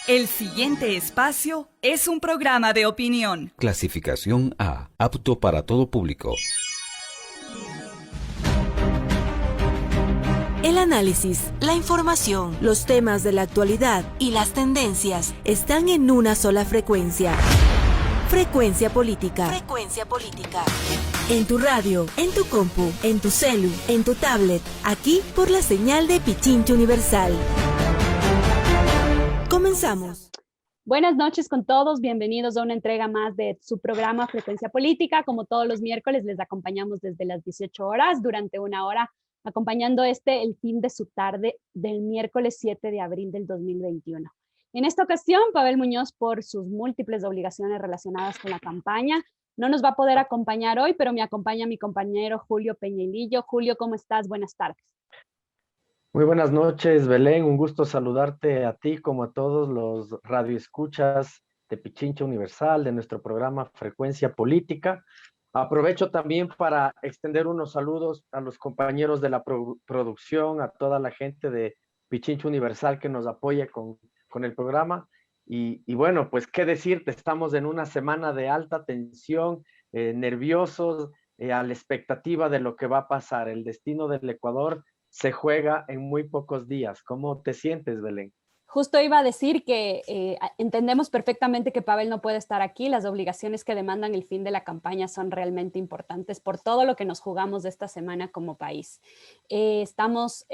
El siguiente espacio es un programa de opinión. Clasificación A, apto para todo público. El análisis, la información, los temas de la actualidad y las tendencias están en una sola frecuencia. Frecuencia Política. Frecuencia Política. En tu radio, en tu compu, en tu celu, en tu tablet, aquí por la señal de Pichincha Universal. Comenzamos. Buenas noches con todos, bienvenidos a una entrega más de su programa Frecuencia Política. Como todos los miércoles, les acompañamos desde las 18 horas, durante una hora, acompañando el fin de su tarde del miércoles 7 de abril del 2021. En esta ocasión, Pavel Muñoz, por sus múltiples obligaciones relacionadas con la campaña, no nos va a poder acompañar hoy, pero me acompaña mi compañero Julio Peñailillo. Julio, ¿cómo estás? Buenas tardes. Muy buenas noches, Belén. Un gusto saludarte a ti como a todos los radioescuchas de Pichincha Universal, de nuestro programa Frecuencia Política. Aprovecho también para extender unos saludos a los compañeros de la producción, a toda la gente de Pichincha Universal que nos apoya con el programa. Y bueno, pues qué decirte, estamos en una semana de alta tensión, nerviosos, a la expectativa de lo que va a pasar. El destino del Ecuador se juega en muy pocos días. ¿Cómo te sientes, Belén? Justo iba a decir que entendemos perfectamente que Pavel no puede estar aquí. Las obligaciones que demandan el fin de la campaña son realmente importantes por todo lo que nos jugamos esta semana como país. Estamos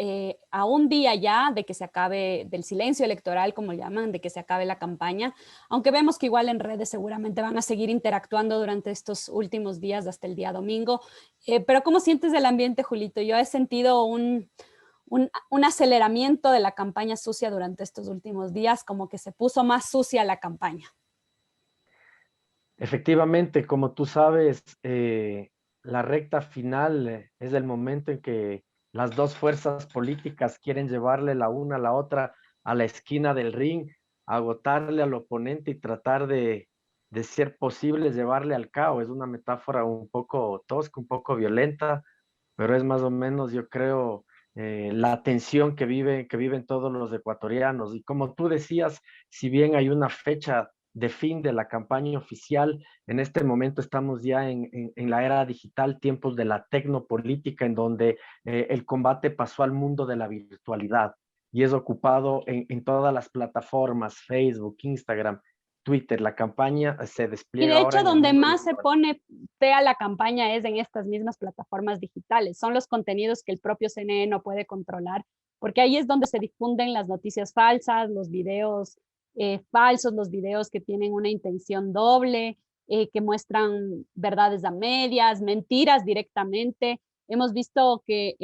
a un día ya de que se acabe, del silencio electoral, como llaman, de que se acabe la campaña, aunque vemos que igual en redes seguramente van a seguir interactuando durante estos últimos días hasta el día domingo. Pero ¿cómo sientes el ambiente, Julito? Yo he sentido un aceleramiento de la campaña sucia durante estos últimos días, como que se puso más sucia la campaña. Efectivamente, como tú sabes, la recta final es el momento en que las dos fuerzas políticas quieren llevarle la una a la otra a la esquina del ring, agotarle al oponente y tratar de ser posible llevarle al caos. Es una metáfora un poco tosca, un poco violenta, pero es más o menos, yo creo, la tensión que viven todos los ecuatorianos. Y como tú decías, si bien hay una fecha de fin de la campaña oficial, en este momento estamos ya en la era digital, tiempos de la tecnopolítica, en donde el combate pasó al mundo de la virtualidad y es ocupado en todas las plataformas, Facebook, Instagram, Twitter. La campaña se Y despliega de ahora hecho, en el donde mundo más se virtual. pone fea la campaña es en estas mismas plataformas digitales. Son los contenidos que el propio CNE no puede controlar, porque ahí es donde se difunden las noticias falsas, los videos falsos, los videos que tienen una intención doble, que muestran verdades a medias, mentiras directamente. Hemos visto que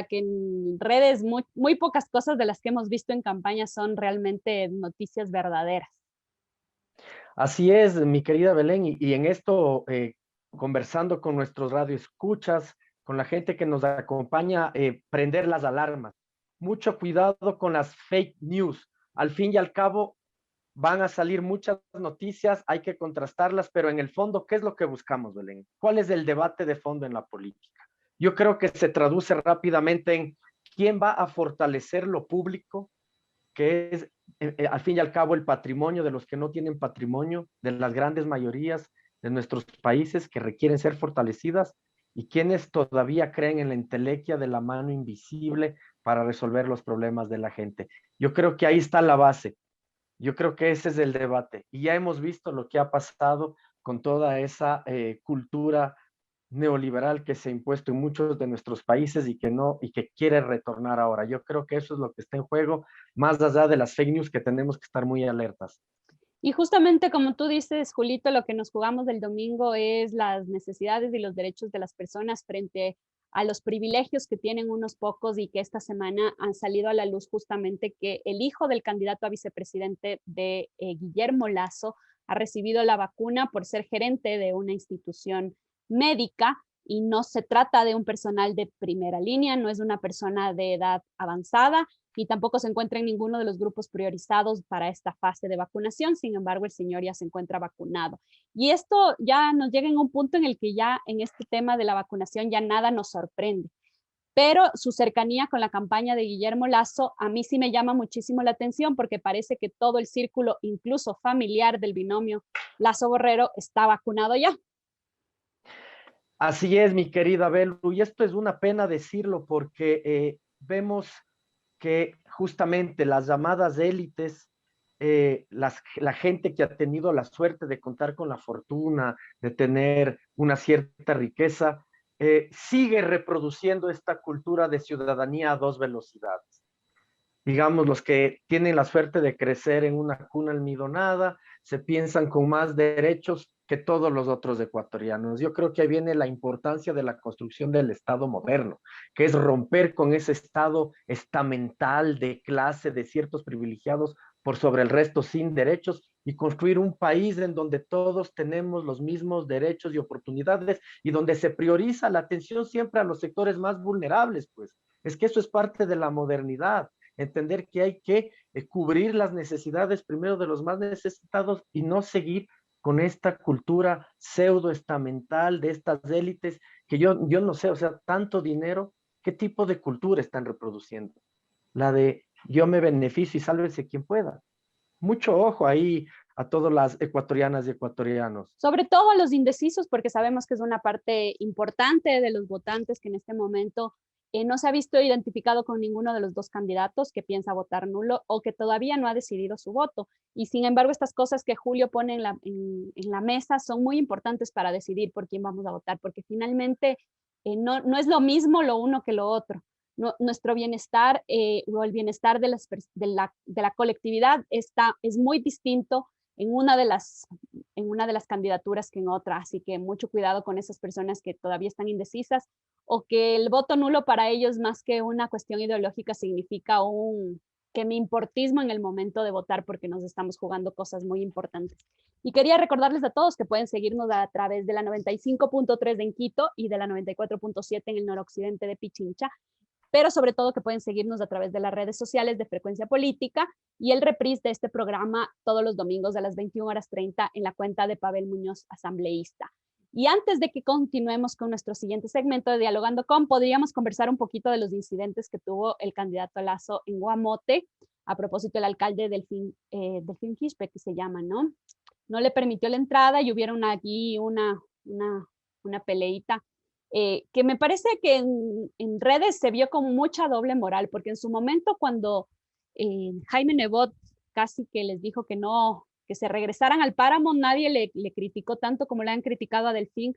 que en redes muy pocas cosas de las que hemos visto en campaña son realmente noticias verdaderas. Así es, mi querida Belén, y en esto, conversando con nuestros radioescuchas, con la gente que nos acompaña, prender las alarmas. Mucho cuidado con las fake news. Al fin y al cabo, van a salir muchas noticias, hay que contrastarlas, pero en el fondo, ¿qué es lo que buscamos, Belén? ¿Cuál es el debate de fondo en la política? Yo creo que se traduce rápidamente en quién va a fortalecer lo público, que es al fin y al cabo el patrimonio de los que no tienen patrimonio, de las grandes mayorías de nuestros países que requieren ser fortalecidas, y quienes todavía creen en la entelequia de la mano invisible para resolver los problemas de la gente. Yo creo que ahí está la base. Yo creo que ese es el debate. Y ya hemos visto lo que ha pasado con toda esa cultura neoliberal que se ha impuesto en muchos de nuestros países y que no, y que quiere retornar ahora. Yo creo que eso es lo que está en juego, más allá de las fake news, que tenemos que estar muy alertas. Y justamente como tú dices, Julito, lo que nos jugamos del domingo es las necesidades y los derechos de las personas frente a los privilegios que tienen unos pocos y que esta semana han salido a la luz justamente que el hijo del candidato a vicepresidente de Guillermo Lasso ha recibido la vacuna por ser gerente de una institución médica y no se trata de un personal de primera línea, no es una persona de edad avanzada y tampoco se encuentra en ninguno de los grupos priorizados para esta fase de vacunación. Sin embargo, el señor ya se encuentra vacunado. Y esto ya nos llega en un punto en el que ya en este tema de la vacunación ya nada nos sorprende. pero su cercanía con la campaña de Guillermo Lasso a mí sí me llama muchísimo la atención porque parece que todo el círculo, incluso familiar del binomio Lasso-Borrero, está vacunado ya. Así es, mi querida Belu, y esto es una pena decirlo porque vemos que justamente las llamadas élites, la gente que ha tenido la suerte de contar con la fortuna, de tener una cierta riqueza, sigue reproduciendo esta cultura de ciudadanía a dos velocidades. Digamos, los que tienen la suerte de crecer en una cuna almidonada, se piensan con más derechos que todos los otros ecuatorianos. Yo creo que ahí viene la importancia de la construcción del Estado moderno, que es romper con ese estado estamental de clase de ciertos privilegiados por sobre el resto sin derechos y construir un país en donde todos tenemos los mismos derechos y oportunidades y donde se prioriza la atención siempre a los sectores más vulnerables, pues. Es que eso es parte de la modernidad, entender que hay que cubrir las necesidades primero de los más necesitados y no seguir con esta cultura pseudoestamental de estas élites que yo no sé, o sea, tanto dinero, ¿qué tipo de cultura están reproduciendo? La de yo me beneficio y sálvese quien pueda. Mucho ojo ahí a todas las ecuatorianas y ecuatorianos. Sobre todo a los indecisos, porque sabemos que es una parte importante de los votantes que en este momento no se ha visto identificado con ninguno de los dos candidatos que piensa votar nulo o que todavía no ha decidido su voto. Y sin embargo, estas cosas que Julio pone en la mesa son muy importantes para decidir por quién vamos a votar, porque finalmente no es lo mismo lo uno que lo otro. Nuestro bienestar o el bienestar de la colectividad es muy distinto en una de las candidaturas que en otra. Así que mucho cuidado con esas personas que todavía están indecisas o que el voto nulo para ellos más que una cuestión ideológica significa que me importismo en el momento de votar porque nos estamos jugando cosas muy importantes. Y quería recordarles a todos que pueden seguirnos a través de la 95.3 en Quito y de la 94.7 en el noroccidente de Pichincha, pero sobre todo que pueden seguirnos a través de las redes sociales de Frecuencia Política y el reprise de este programa todos los domingos a las 21:30 en la cuenta de Pavel Muñoz, asambleísta. Y antes de que continuemos con nuestro siguiente segmento de Dialogando con, podríamos conversar un poquito de los incidentes que tuvo el candidato Lasso en Guamote, a propósito del alcalde Delfín Quispe, que se llama, ¿no? No le permitió la entrada y hubieron aquí una peleita que me parece que en redes se vio con mucha doble moral, porque en su momento cuando Jaime Nebot casi que les dijo que no, que se regresaran al páramo, nadie le criticó tanto como le han criticado a Delfín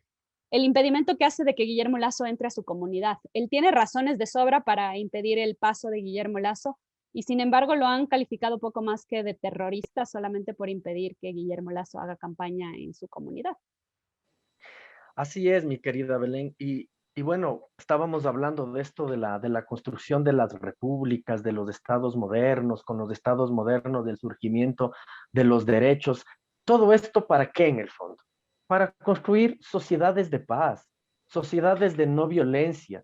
el impedimento que hace de que Guillermo Lasso entre a su comunidad. Él tiene razones de sobra para impedir el paso de Guillermo Lasso y sin embargo lo han calificado poco más que de terrorista solamente por impedir que Guillermo Lasso haga campaña en su comunidad. Así es, mi querida Belén. Y bueno, estábamos hablando de esto de la construcción de las repúblicas, de los estados modernos, con los estados modernos, del surgimiento de los derechos. ¿Todo esto para qué en el fondo? Para construir sociedades de paz, sociedades de no violencia.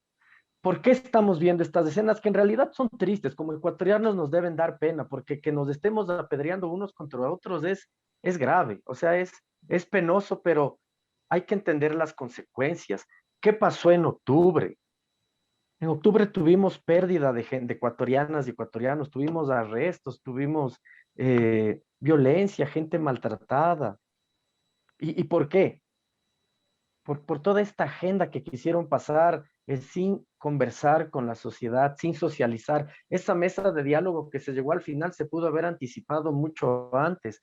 ¿Por qué estamos viendo estas escenas que en realidad son tristes? Como ecuatorianos nos deben dar pena, porque que nos estemos apedreando unos contra otros es grave, o sea, es penoso, pero hay que entender las consecuencias. ¿Qué pasó en octubre? En octubre tuvimos pérdida de gente, de ecuatorianas y ecuatorianos, tuvimos arrestos, tuvimos violencia, gente maltratada. ¿Y por qué? Por toda esta agenda que quisieron pasar sin conversar con la sociedad, sin socializar. Esa mesa de diálogo que se llegó al final se pudo haber anticipado mucho antes.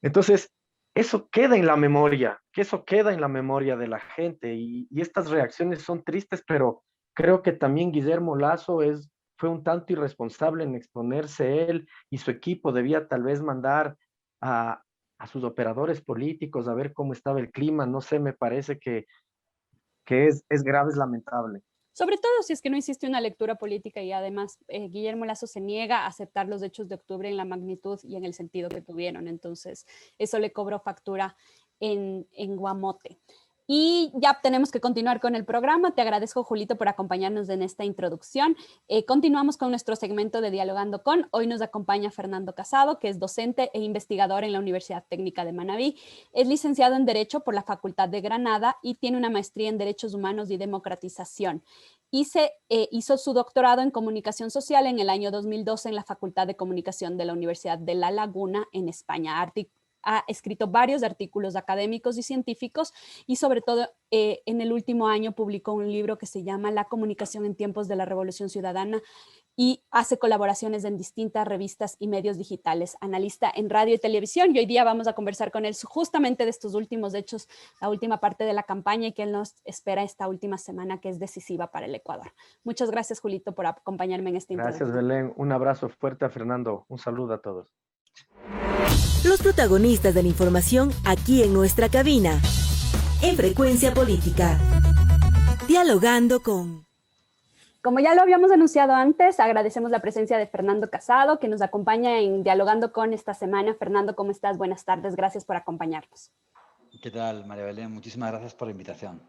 Entonces, eso queda en la memoria, que eso queda en la memoria de la gente y estas reacciones son tristes, pero creo que también Guillermo Lasso fue un tanto irresponsable en exponerse él y su equipo debía tal vez mandar a, a sus operadores políticos a ver cómo estaba el clima, no sé, me parece que es grave, es lamentable. Sobre todo si es que no existe una lectura política y además Guillermo Lasso se niega a aceptar los hechos de octubre en la magnitud y en el sentido que tuvieron. Entonces, eso le cobró factura en Guamote. Y ya tenemos que continuar con el programa. Te agradezco, Julito, por acompañarnos en esta introducción. Continuamos con nuestro segmento de Dialogando con. Hoy nos acompaña Fernando Casado, que es docente e investigador en la Universidad Técnica de Manabí. Es licenciado en Derecho por la Facultad de Granada y tiene una maestría en Derechos Humanos y Democratización. Hizo su doctorado en Comunicación Social en el año 2012 en la Facultad de Comunicación de la Universidad de La Laguna, en España. Ha escrito varios artículos académicos y científicos y sobre todo en el último año publicó un libro que se llama La comunicación en tiempos de la Revolución Ciudadana y hace colaboraciones en distintas revistas y medios digitales, analista en radio y televisión, y hoy día vamos a conversar con él justamente de estos últimos hechos, la última parte de la campaña y que él nos espera esta última semana que es decisiva para el Ecuador. Muchas gracias, Julito, por acompañarme en esta Gracias, introducción. Belén. Un abrazo fuerte a Fernando. Un saludo a todos. Los protagonistas de la información aquí en nuestra cabina. En Frecuencia Política. Dialogando con... Como ya lo habíamos anunciado antes, agradecemos la presencia de Fernando Casado, que nos acompaña en Dialogando con esta semana. Fernando, ¿cómo estás? Buenas tardes, gracias por acompañarnos. ¿Qué tal, María Belén? Muchísimas gracias por la invitación.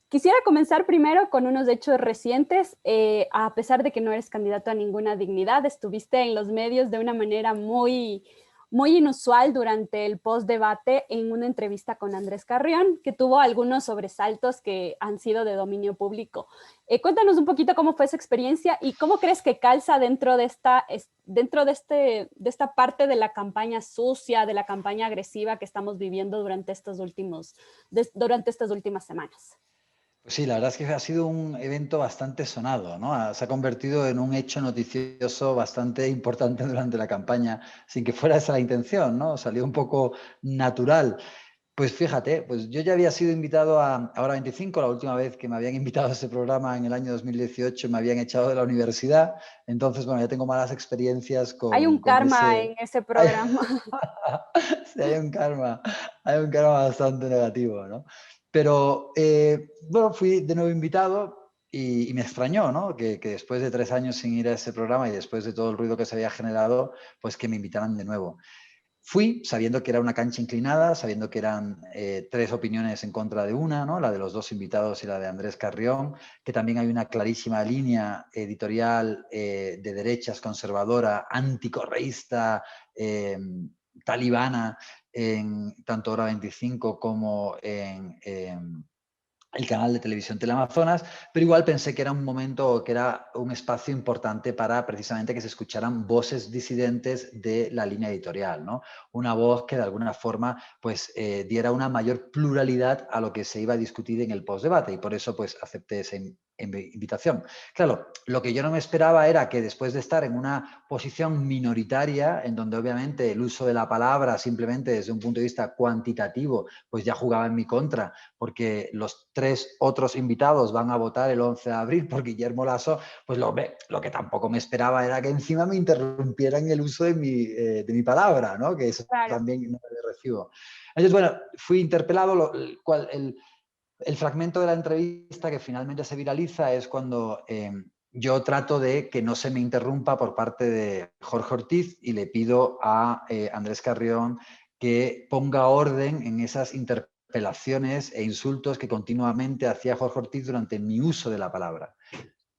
Quisiera comenzar primero con unos hechos recientes. A pesar de que no eres candidato a ninguna dignidad, estuviste en los medios de una manera muy inusual durante el post-debate en una entrevista con Andrés Carrión, que tuvo algunos sobresaltos que han sido de dominio público. Cuéntanos un poquito cómo fue esa experiencia y cómo crees que calza dentro de esta parte de la campaña sucia, de la campaña agresiva que estamos viviendo durante estas últimas semanas. Pues sí, la verdad es que ha sido un evento bastante sonado, ¿no? Se ha convertido en un hecho noticioso bastante importante durante la campaña, sin que fuera esa la intención, ¿no? Salió un poco natural. Pues fíjate, pues yo ya había sido invitado a Hora 25, la última vez que me habían invitado a ese programa en el año 2018 me habían echado de la universidad, entonces bueno, ya tengo malas experiencias con... Hay un karma en ese programa. Sí, hay un karma bastante negativo, ¿no? Pero bueno, fui de nuevo invitado y me extrañó, ¿no? Que después de 3 años sin ir a ese programa y después de todo el ruido que se había generado, pues que me invitaran de nuevo. Fui sabiendo que era una cancha inclinada, sabiendo que eran 3 opiniones en contra de una, ¿no? La de los 2 invitados y la de Andrés Carrión, que también hay una clarísima línea editorial de derechas, conservadora, anticorreísta, talibana, en tanto Hora 25 como en el canal de televisión Teleamazonas, pero igual pensé que era un momento, que era un espacio importante para precisamente que se escucharan voces disidentes de la línea editorial, ¿no? Una voz que de alguna forma pues diera una mayor pluralidad a lo que se iba a discutir en el postdebate y por eso pues acepté esa invitación. Claro, lo que yo no me esperaba era que después de estar en una posición minoritaria, en donde obviamente el uso de la palabra simplemente desde un punto de vista cuantitativo pues ya jugaba en mi contra, porque los 3 otros invitados van a votar el 11 de abril por Guillermo Lasso, pues lo que tampoco me esperaba era que encima me interrumpieran el uso de mi palabra, ¿no? Que eso claro. También no le recibo. Entonces, bueno, fui interpelado, el fragmento de la entrevista que finalmente se viraliza es cuando yo trato de que no se me interrumpa por parte de Jorge Ortiz y le pido a Andrés Carrión que ponga orden en esas interpelaciones e insultos que continuamente hacía Jorge Ortiz durante mi uso de la palabra.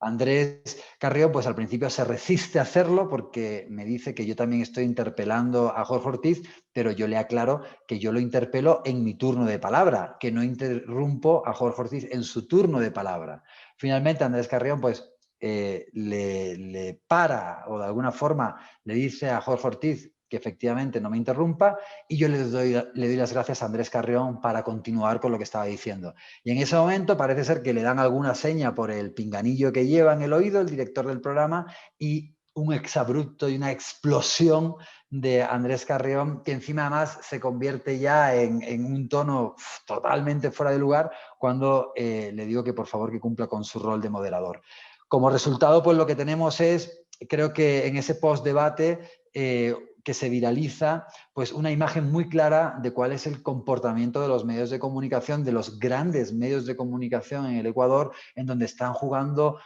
Andrés Carrión, pues al principio se resiste a hacerlo porque me dice que yo también estoy interpelando a Jorge Ortiz, pero yo le aclaro que yo lo interpelo en mi turno de palabra, que no interrumpo a Jorge Ortiz en su turno de palabra. Finalmente Andrés Carrión pues le para o de alguna forma le dice a Jorge Ortiz que efectivamente no me interrumpa y yo le doy las gracias a Andrés Carrión para continuar con lo que estaba diciendo. Y en ese momento parece ser que le dan alguna seña por el pinganillo que lleva en el oído el director del programa y un exabrupto y una explosión de Andrés Carrión que encima además se convierte ya en un tono totalmente fuera de lugar cuando le digo que por favor que cumpla con su rol de moderador. Como resultado, pues lo que tenemos es, creo que en ese post-debate que se viraliza, pues una imagen muy clara de cuál es el comportamiento de los medios de comunicación, de los grandes medios de comunicación en el Ecuador, en donde están jugando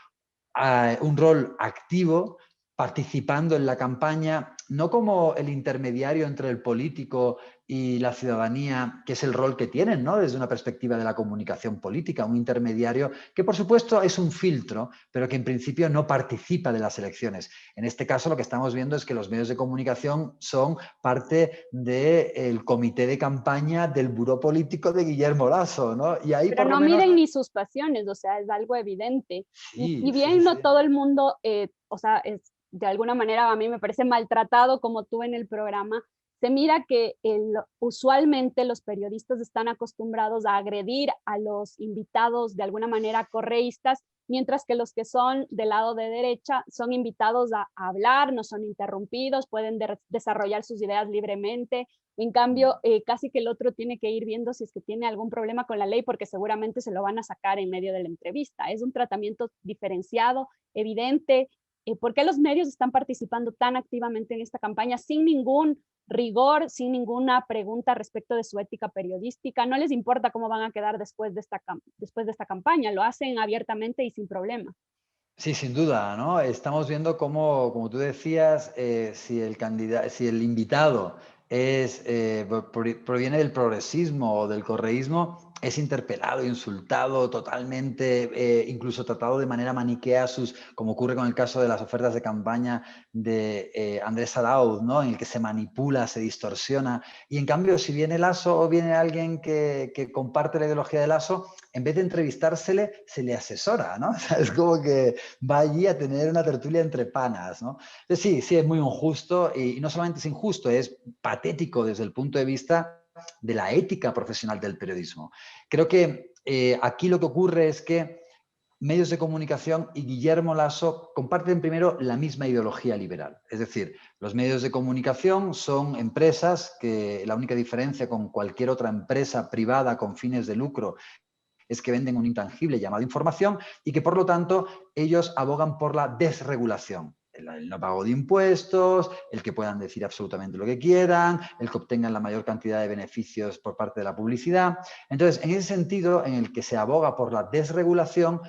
un rol activo participando en la campaña, no como el intermediario entre el político y la ciudadanía, que es el rol que tienen, ¿no? Desde una perspectiva de la comunicación política, un intermediario que por supuesto es un filtro, pero que en principio no participa de las elecciones. En este caso lo que estamos viendo es que los medios de comunicación son parte del comité de campaña del buró político de Guillermo Lasso, ¿no? Y ahí Pero por lo no menos... miden ni sus pasiones, o sea, es algo evidente. Y Sí, bien, sí, no sí. todo el mundo, o sea, es, de alguna manera a mí me parece maltratado como tú en el programa. Se mira que usualmente los periodistas están acostumbrados a agredir a los invitados de alguna manera correístas, mientras que los que son del lado de derecha son invitados a hablar, no son interrumpidos, pueden desarrollar sus ideas libremente. En cambio, casi que el otro tiene que ir viendo si es que tiene algún problema con la ley, porque seguramente se lo van a sacar en medio de la entrevista. Es un tratamiento diferenciado, evidente. ¿Por qué los medios están participando tan activamente en esta campaña sin ningún rigor, sin ninguna pregunta respecto de su ética periodística? No les importa cómo van a quedar después de esta campaña, lo hacen abiertamente y sin problema. Sí, sin duda, ¿no? Estamos viendo cómo, como tú decías, si el invitado proviene del progresismo o del correísmo, es interpelado, insultado totalmente, incluso tratado de manera maniquea, como ocurre con el caso de las ofertas de campaña de Andrés Arauz, ¿no? En el que se manipula, se distorsiona. Y en cambio, si viene Lasso o viene alguien que comparte la ideología de Lasso, en vez de entrevistársele, se le asesora, ¿no? O sea, es como que va allí a tener una tertulia entre panas, ¿no? Entonces, sí, sí, es muy injusto y no solamente es injusto, es patético desde el punto de vista de la ética profesional del periodismo. Creo que aquí lo que ocurre es que medios de comunicación y Guillermo Lasso comparten primero la misma ideología liberal. Es decir, los medios de comunicación son empresas que la única diferencia con cualquier otra empresa privada con fines de lucro es que venden un intangible llamado información y que, por lo tanto, ellos abogan por la desregulación. El no pago de impuestos, el que puedan decir absolutamente lo que quieran, el que obtengan la mayor cantidad de beneficios por parte de la publicidad. Entonces, en ese sentido, en el que se aboga por la desregulación,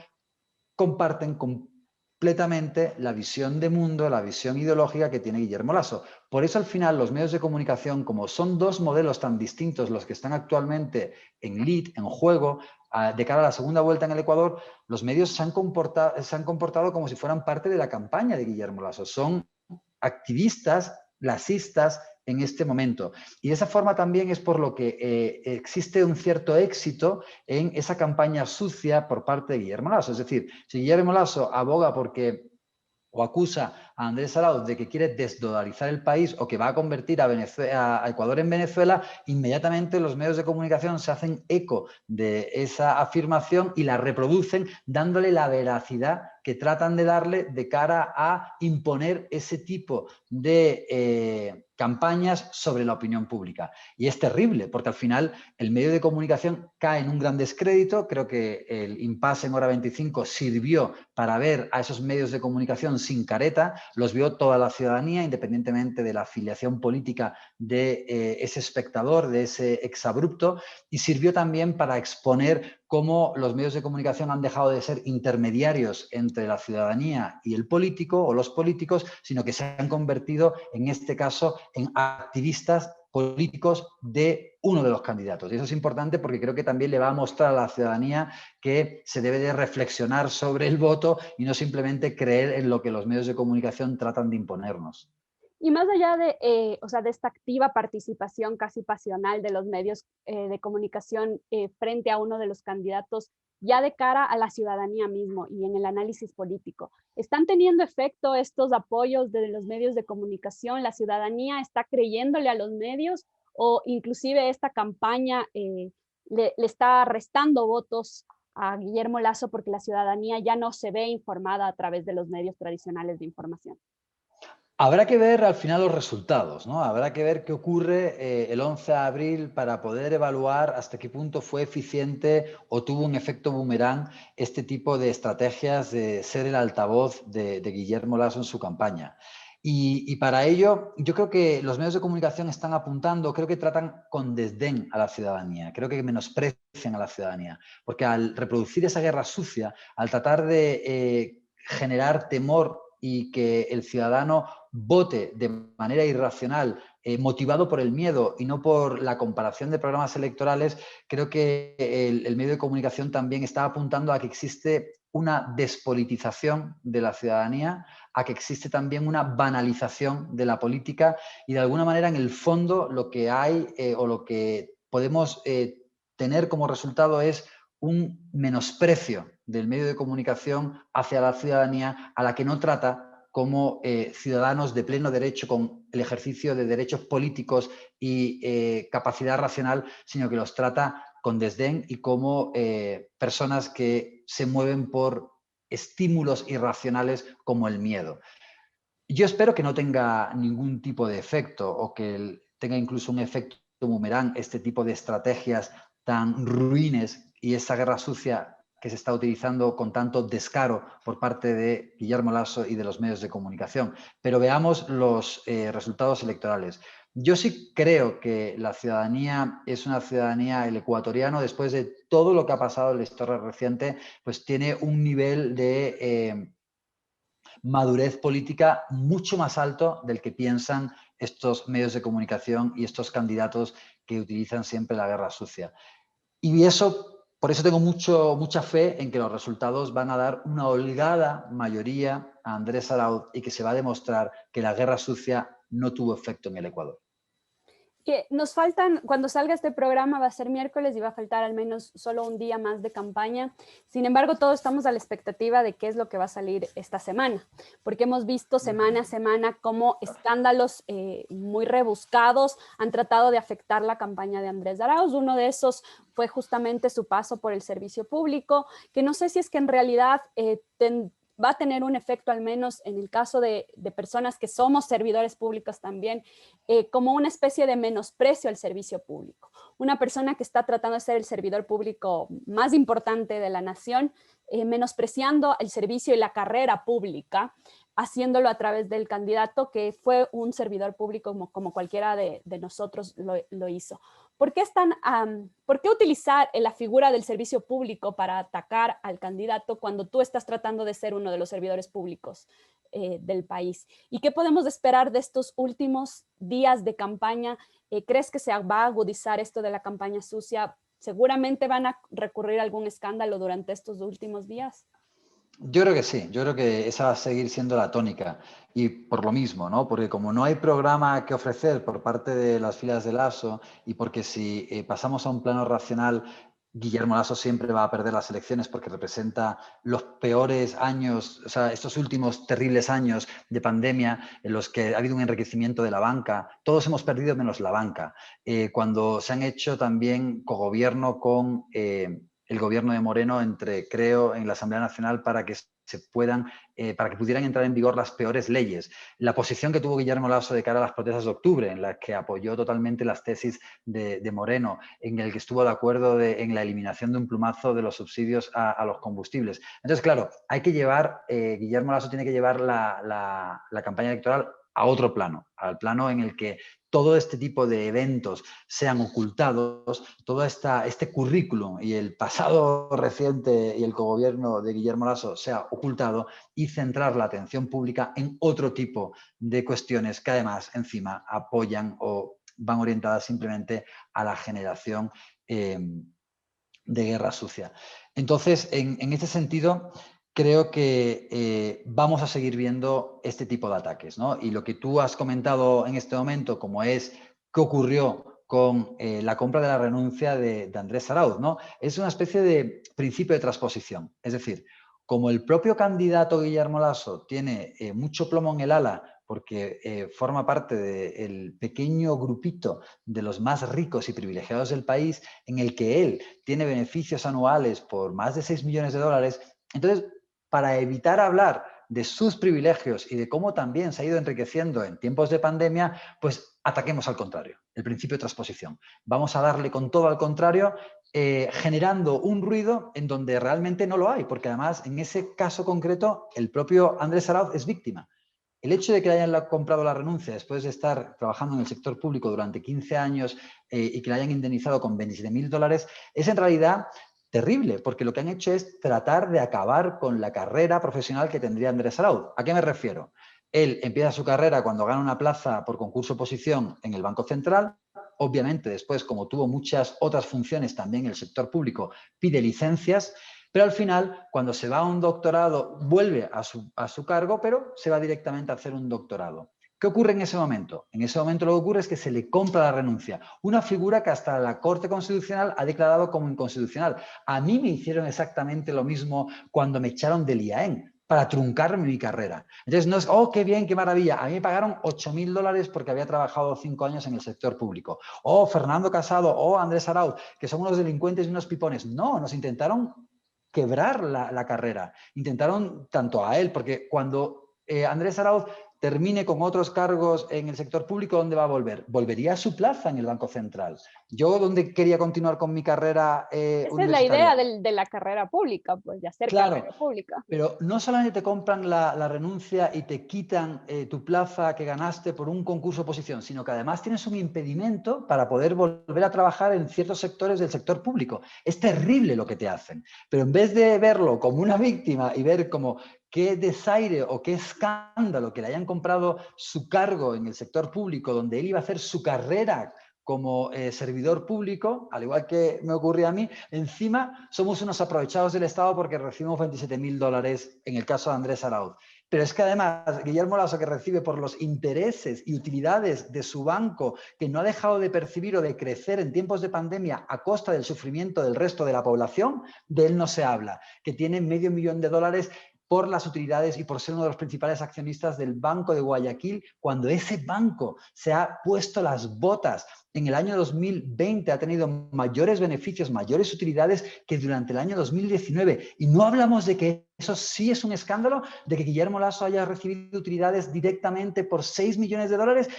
comparten completamente la visión de mundo, la visión ideológica que tiene Guillermo Lasso. Por eso, al final, los medios de comunicación, como son dos modelos tan distintos los que están actualmente en lid, en juego, de cara a la segunda vuelta en el Ecuador, los medios se han comportado como si fueran parte de la campaña de Guillermo Lasso. Son activistas, lasistas en este momento. Y de esa forma también es por lo que existe un cierto éxito en esa campaña sucia por parte de Guillermo Lasso. Es decir, si Guillermo Lasso aboga o acusa a Andrés Arauz de que quiere desdolarizar el país o que va a convertir a Ecuador en Venezuela, inmediatamente los medios de comunicación se hacen eco de esa afirmación y la reproducen, dándole la veracidad que tratan de darle de cara a imponer ese tipo de campañas sobre la opinión pública. Y es terrible, porque al final el medio de comunicación cae en un gran descrédito. Creo que el impasse en Hora 25 sirvió para ver a esos medios de comunicación sin careta, los vio toda la ciudadanía, independientemente de la afiliación política de ese espectador, de ese exabrupto, y sirvió también para exponer cómo los medios de comunicación han dejado de ser intermediarios entre la ciudadanía y el político o los políticos, sino que se han convertido, en este caso, en activistas políticos de uno de los candidatos. Y eso es importante porque creo que también le va a mostrar a la ciudadanía que se debe de reflexionar sobre el voto y no simplemente creer en lo que los medios de comunicación tratan de imponernos. Y más allá de, o sea, de esta activa participación casi pasional de los medios de comunicación frente a uno de los candidatos, ya de cara a la ciudadanía mismo y en el análisis político, ¿están teniendo efecto estos apoyos de los medios de comunicación? ¿La ciudadanía está creyéndole a los medios o inclusive esta campaña le está restando votos a Guillermo Lasso porque la ciudadanía ya no se ve informada a través de los medios tradicionales de información? Habrá que ver al final los resultados, ¿no? Habrá que ver qué ocurre el 11 de abril para poder evaluar hasta qué punto fue eficiente o tuvo un efecto boomerang este tipo de estrategias de ser el altavoz de Guillermo Lasso en su campaña. Y para ello, yo creo que los medios de comunicación están apuntando, creo que tratan con desdén a la ciudadanía, creo que menosprecian a la ciudadanía, porque al reproducir esa guerra sucia, al tratar de generar temor y que el ciudadano vote de manera irracional, motivado por el miedo y no por la comparación de programas electorales, creo que el medio de comunicación también está apuntando a que existe una despolitización de la ciudadanía, a que existe también una banalización de la política y de alguna manera en el fondo lo que hay o lo que podemos tener como resultado es un menosprecio del medio de comunicación hacia la ciudadanía a la que no trata como ciudadanos de pleno derecho con el ejercicio de derechos políticos y capacidad racional, sino que los trata con desdén y como personas que se mueven por estímulos irracionales como el miedo. Yo espero que no tenga ningún tipo de efecto o que tenga incluso un efecto boomerang este tipo de estrategias tan ruines y esa guerra sucia que se está utilizando con tanto descaro por parte de Guillermo Lasso y de los medios de comunicación. Pero veamos los resultados electorales. Yo sí creo que la ciudadanía es una ciudadanía, el ecuatoriano, después de todo lo que ha pasado en la historia reciente, pues tiene un nivel de madurez política mucho más alto del que piensan estos medios de comunicación y estos candidatos que utilizan siempre la guerra sucia. Y eso, por eso tengo mucha fe en que los resultados van a dar una holgada mayoría a Andrés Arauz y que se va a demostrar que la guerra sucia no tuvo efecto en el Ecuador. Que nos faltan, cuando salga este programa va a ser miércoles y va a faltar al menos solo un día más de campaña. Sin embargo, todos estamos a la expectativa de qué es lo que va a salir esta semana, porque hemos visto semana a semana cómo escándalos muy rebuscados han tratado de afectar la campaña de Andrés Arauz. Uno de esos fue justamente su paso por el servicio público, que no sé si es que en realidad va a tener un efecto, al menos en el caso de personas que somos servidores públicos también, como una especie de menosprecio al servicio público. Una persona que está tratando de ser el servidor público más importante de la nación, menospreciando el servicio y la carrera pública, haciéndolo a través del candidato que fue un servidor público como cualquiera de nosotros lo hizo. ¿Por qué utilizar la figura del servicio público para atacar al candidato cuando tú estás tratando de ser uno de los servidores públicos del país? ¿Y qué podemos esperar de estos últimos días de campaña? ¿Crees que se va a agudizar esto de la campaña sucia? ¿Seguramente van a recurrir a algún escándalo durante estos últimos días? Yo creo que sí, yo creo que esa va a seguir siendo la tónica y por lo mismo, ¿no? Porque como no hay programa que ofrecer por parte de las filas de Lasso y porque si pasamos a un plano racional, Guillermo Lasso siempre va a perder las elecciones porque representa los peores años, o sea, estos últimos terribles años de pandemia en los que ha habido un enriquecimiento de la banca. Todos hemos perdido menos la banca. Cuando se han hecho también cogobierno con el gobierno de Moreno creo, en la Asamblea Nacional para que para que pudieran entrar en vigor las peores leyes. La posición que tuvo Guillermo Lasso de cara a las protestas de octubre, en la que apoyó totalmente las tesis de Moreno, en el que estuvo de acuerdo en la eliminación de un plumazo de los subsidios a los combustibles. Entonces, claro, hay que llevar, Guillermo Lasso tiene que llevar la campaña electoral a otro plano, al plano en el que todo este tipo de eventos sean ocultados, todo este currículum y el pasado reciente y el cogobierno de Guillermo Lasso sea ocultado y centrar la atención pública en otro tipo de cuestiones que además encima apoyan o van orientadas simplemente a la generación de guerra sucia. Entonces, en este sentido, creo que vamos a seguir viendo este tipo de ataques, ¿no? Y lo que tú has comentado en este momento, como es qué ocurrió con la compra de la renuncia de Andrés Arauz, ¿no? Es una especie de principio de transposición. Es decir, como el propio candidato Guillermo Lasso tiene mucho plomo en el ala porque forma parte del pequeño grupito de los más ricos y privilegiados del país, en el que él tiene beneficios anuales por más de 6 millones de dólares, entonces, para evitar hablar de sus privilegios y de cómo también se ha ido enriqueciendo en tiempos de pandemia, pues ataquemos al contrario, el principio de transposición. Vamos a darle con todo al contrario, generando un ruido en donde realmente no lo hay, porque además en ese caso concreto el propio Andrés Arauz es víctima. El hecho de que le hayan comprado la renuncia después de estar trabajando en el sector público durante 15 años y que le hayan indemnizado con 27.000 dólares es en realidad terrible, porque lo que han hecho es tratar de acabar con la carrera profesional que tendría Andrés Arauz. ¿A qué me refiero? Él empieza su carrera cuando gana una plaza por concurso oposición en el Banco Central. Obviamente, después, como tuvo muchas otras funciones también en el sector público, pide licencias, pero al final, cuando se va a un doctorado, vuelve a su cargo, pero se va directamente a hacer un doctorado. ¿Qué ocurre en ese momento? En ese momento lo que ocurre es que se le compra la renuncia. Una figura que hasta la Corte Constitucional ha declarado como inconstitucional. A mí me hicieron exactamente lo mismo cuando me echaron del IAEN para truncarme mi carrera. Entonces no es, oh, qué bien, qué maravilla. A mí me pagaron $8.000 porque había trabajado 5 años en el sector público. Oh, Fernando Casado, oh, Andrés Arauz, que son unos delincuentes y unos pipones. No, nos intentaron quebrar la carrera. Intentaron tanto a él, porque cuando Andrés Arauz termine con otros cargos en el sector público, ¿dónde va a volver? Volvería a su plaza en el Banco Central. Yo, ¿dónde quería continuar con mi carrera Esa es la idea de la carrera pública, pues, de hacer carrera pública. Pero no solamente te compran la renuncia y te quitan tu plaza que ganaste por un concurso de oposición, sino que además tienes un impedimento para poder volver a trabajar en ciertos sectores del sector público. Es terrible lo que te hacen. Pero en vez de verlo como una víctima y ver como qué desaire o qué escándalo que le hayan comprado su cargo en el sector público, donde él iba a hacer su carrera como servidor público, al igual que me ocurría a mí, encima somos unos aprovechados del Estado porque recibimos $27.000 en el caso de Andrés Arauz. Pero es que además Guillermo Lasso, que recibe por los intereses y utilidades de su banco, que no ha dejado de percibir o de crecer en tiempos de pandemia a costa del sufrimiento del resto de la población, de él no se habla, que tiene $500.000 por las utilidades y por ser uno de los principales accionistas del Banco de Guayaquil, cuando ese banco se ha puesto las botas. En el año 2020 ha tenido mayores beneficios, mayores utilidades que durante el año 2019. Y no hablamos de que eso sí es un escándalo, de que Guillermo Lasso haya recibido utilidades directamente por $6 millones,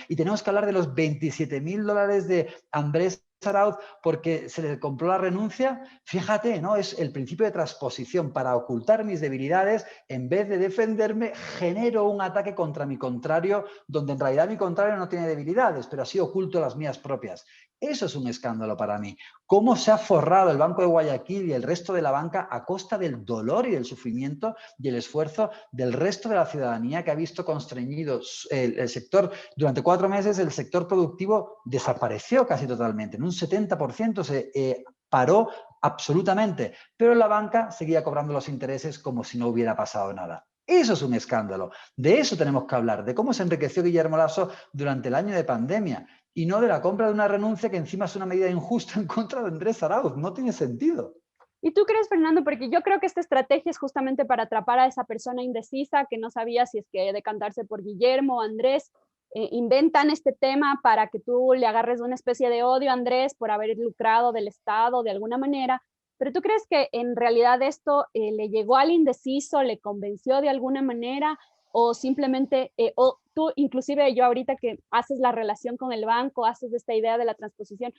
y tenemos que hablar de los $27.000 de Andrés Arauz porque se le compró la renuncia. Fíjate, ¿no? Es el principio de transposición. Para ocultar mis debilidades, en vez de defenderme, genero un ataque contra mi contrario, donde en realidad mi contrario no tiene debilidades, pero así oculto las mías propias. Eso es un escándalo para mí. Cómo se ha forrado el Banco de Guayaquil y el resto de la banca a costa del dolor y del sufrimiento y el esfuerzo del resto de la ciudadanía, que ha visto constreñido el sector. Durante 4 meses el sector productivo desapareció casi totalmente. En un 70% se paró absolutamente, pero la banca seguía cobrando los intereses como si no hubiera pasado nada. Eso es un escándalo. De eso tenemos que hablar, de cómo se enriqueció Guillermo Lasso durante el año de pandemia, y no de la compra de una renuncia que encima es una medida injusta en contra de Andrés Arauz. No tiene sentido. ¿Y tú crees, Fernando? Porque yo creo que esta estrategia es justamente para atrapar a esa persona indecisa que no sabía si es que decantarse por Guillermo o Andrés. Inventan este tema para que tú le agarres una especie de odio a Andrés por haber lucrado del Estado de alguna manera. Pero ¿tú crees que en realidad esto le llegó al indeciso, le convenció de alguna manera, o simplemente, o tú inclusive yo ahorita que haces la relación con el banco, haces esta idea de la transposición,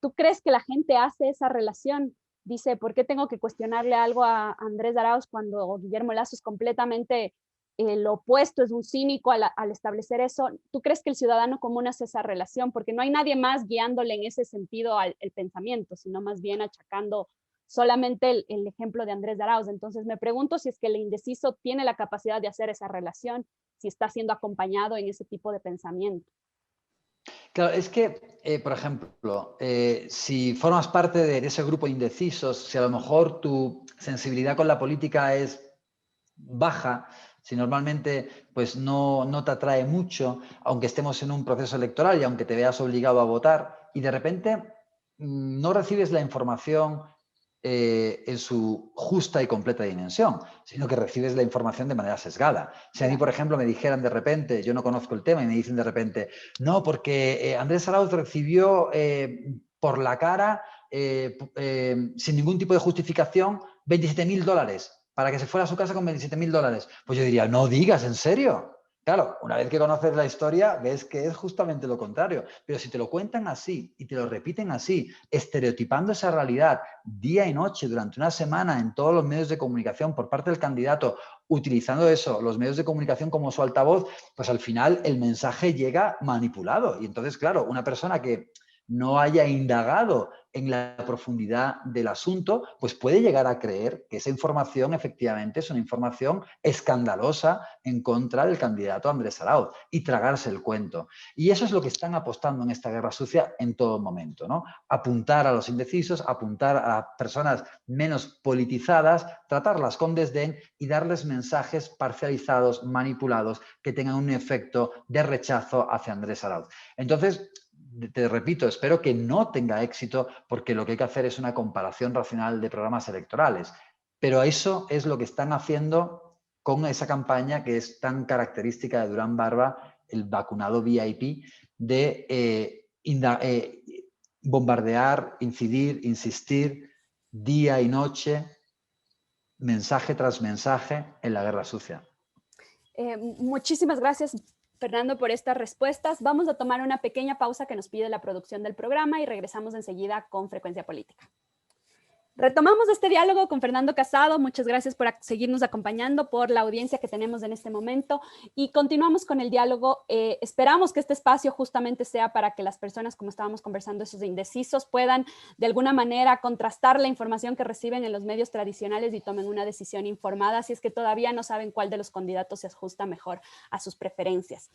¿tú crees que la gente hace esa relación? Dice, ¿por qué tengo que cuestionarle algo a Andrés Arauz cuando Guillermo Lasso es completamente lo opuesto, es un cínico al establecer eso? ¿Tú crees que el ciudadano común hace esa relación? Porque no hay nadie más guiándole en ese sentido el pensamiento, sino más bien achacando solamente el ejemplo de Andrés Arauz. Entonces me pregunto si es que el indeciso tiene la capacidad de hacer esa relación, si está siendo acompañado en ese tipo de pensamiento. Claro, es que, por ejemplo, si formas parte de ese grupo de indecisos, si a lo mejor tu sensibilidad con la política es baja, si normalmente pues no te atrae mucho, aunque estemos en un proceso electoral y aunque te veas obligado a votar, y de repente no recibes la información en su justa y completa dimensión, sino que recibes la información de manera sesgada. Si a mí, por ejemplo, me dijeran de repente, yo no conozco el tema, y me dicen de repente, no, porque Andrés Arauz recibió por la cara, sin ningún tipo de justificación, $27.000 para que se fuera a su casa con $27.000. Pues yo diría, no digas, ¿en serio? Claro, una vez que conoces la historia, ves que es justamente lo contrario. Pero si te lo cuentan así y te lo repiten así, estereotipando esa realidad día y noche durante una semana en todos los medios de comunicación por parte del candidato, utilizando eso, los medios de comunicación como su altavoz, pues al final el mensaje llega manipulado. Y entonces, claro, una persona que no haya indagado en la profundidad del asunto, pues puede llegar a creer que esa información efectivamente es una información escandalosa en contra del candidato Andrés Arauz y tragarse el cuento. Y eso es lo que están apostando en esta guerra sucia en todo momento, ¿no? Apuntar a los indecisos, apuntar a personas menos politizadas, tratarlas con desdén y darles mensajes parcializados, manipulados, que tengan un efecto de rechazo hacia Andrés Arauz. Entonces, te repito, espero que no tenga éxito, porque lo que hay que hacer es una comparación racional de programas electorales. Pero eso es lo que están haciendo con esa campaña que es tan característica de Durán Barba, el vacunado VIP, de bombardear, incidir, insistir, día y noche, mensaje tras mensaje en la guerra sucia. Muchísimas gracias, Fernando, por estas respuestas. Vamos a tomar una pequeña pausa que nos pide la producción del programa y regresamos enseguida con Frecuencia Política. Retomamos este diálogo con Fernando Casado. Muchas gracias por seguirnos acompañando, por la audiencia que tenemos en este momento, y continuamos con el diálogo. Esperamos que este espacio justamente sea para que las personas, como estábamos conversando, esos indecisos, puedan de alguna manera contrastar la información que reciben en los medios tradicionales y tomen una decisión informada si es que todavía no saben cuál de los candidatos se ajusta mejor a sus preferencias.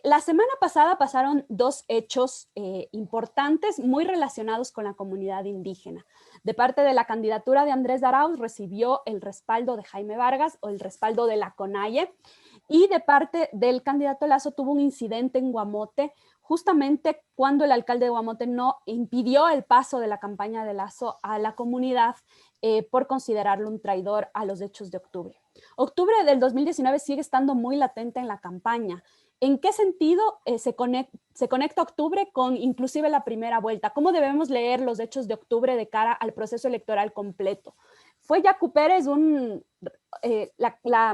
La semana pasada pasaron dos hechos importantes muy relacionados con la comunidad indígena. De parte de la candidatura de Andrés Arauz recibió el respaldo de Jaime Vargas, o el respaldo de la CONAIE, y de parte del candidato Lasso tuvo un incidente en Guamote, justamente cuando el alcalde de Guamote no impidió el paso de la campaña de Lasso a la comunidad por considerarlo un traidor a los hechos de octubre. Octubre del 2019 sigue estando muy latente en la campaña. ¿En qué sentido se conecta octubre con inclusive la primera vuelta? ¿Cómo debemos leer los hechos de octubre de cara al proceso electoral completo? ¿Fue Yacu Pérez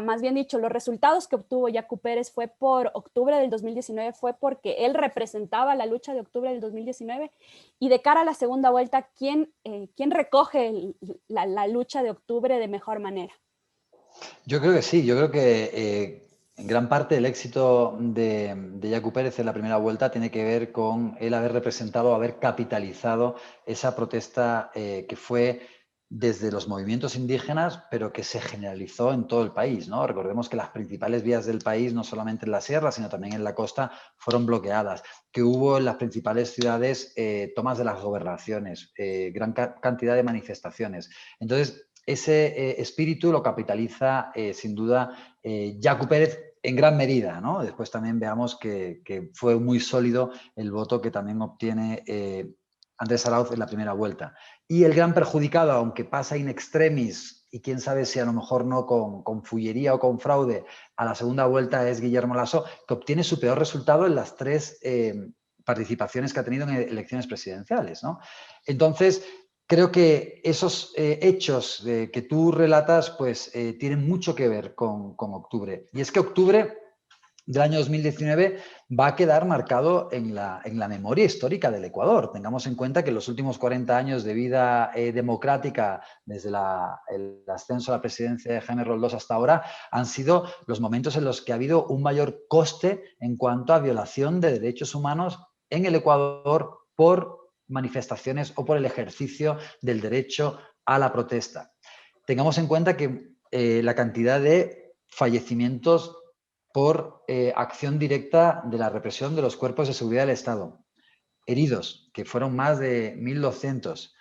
más bien dicho, los resultados que obtuvo Yacu Pérez fue por octubre del 2019, fue porque él representaba la lucha de octubre del 2019? Y de cara a la segunda vuelta, ¿quién recoge la lucha de octubre de mejor manera? Yo creo que sí, yo creo que en gran parte el éxito de Yacu Pérez en la primera vuelta tiene que ver con él haber representado, haber capitalizado esa protesta que fue desde los movimientos indígenas, pero que se generalizó en todo el país, ¿no? Recordemos que las principales vías del país, no solamente en la sierra, sino también en la costa, fueron bloqueadas, que hubo en las principales ciudades tomas de las gobernaciones, gran cantidad de manifestaciones. Entonces, ese espíritu lo capitaliza sin duda Yacu Pérez en gran medida, ¿no? Después también veamos que fue muy sólido el voto que también obtiene Andrés Arauz en la primera vuelta. Y el gran perjudicado, aunque pasa in extremis, y quién sabe si a lo mejor no con fullería o con fraude, a la segunda vuelta, es Guillermo Lasso, que obtiene su peor resultado en las tres participaciones que ha tenido en elecciones presidenciales, ¿no? Entonces, creo que esos hechos que tú relatas pues, tienen mucho que ver con octubre. Y es que octubre del año 2019 va a quedar marcado en la memoria histórica del Ecuador. Tengamos en cuenta que los últimos 40 años de vida democrática, desde el ascenso a la presidencia de Jaime Roldós hasta ahora, han sido los momentos en los que ha habido un mayor coste en cuanto a violación de derechos humanos en el Ecuador por manifestaciones o por el ejercicio del derecho a la protesta. Tengamos en cuenta que la cantidad de fallecimientos por acción directa de la represión de los cuerpos de seguridad del Estado, heridos, que fueron más de 1.200,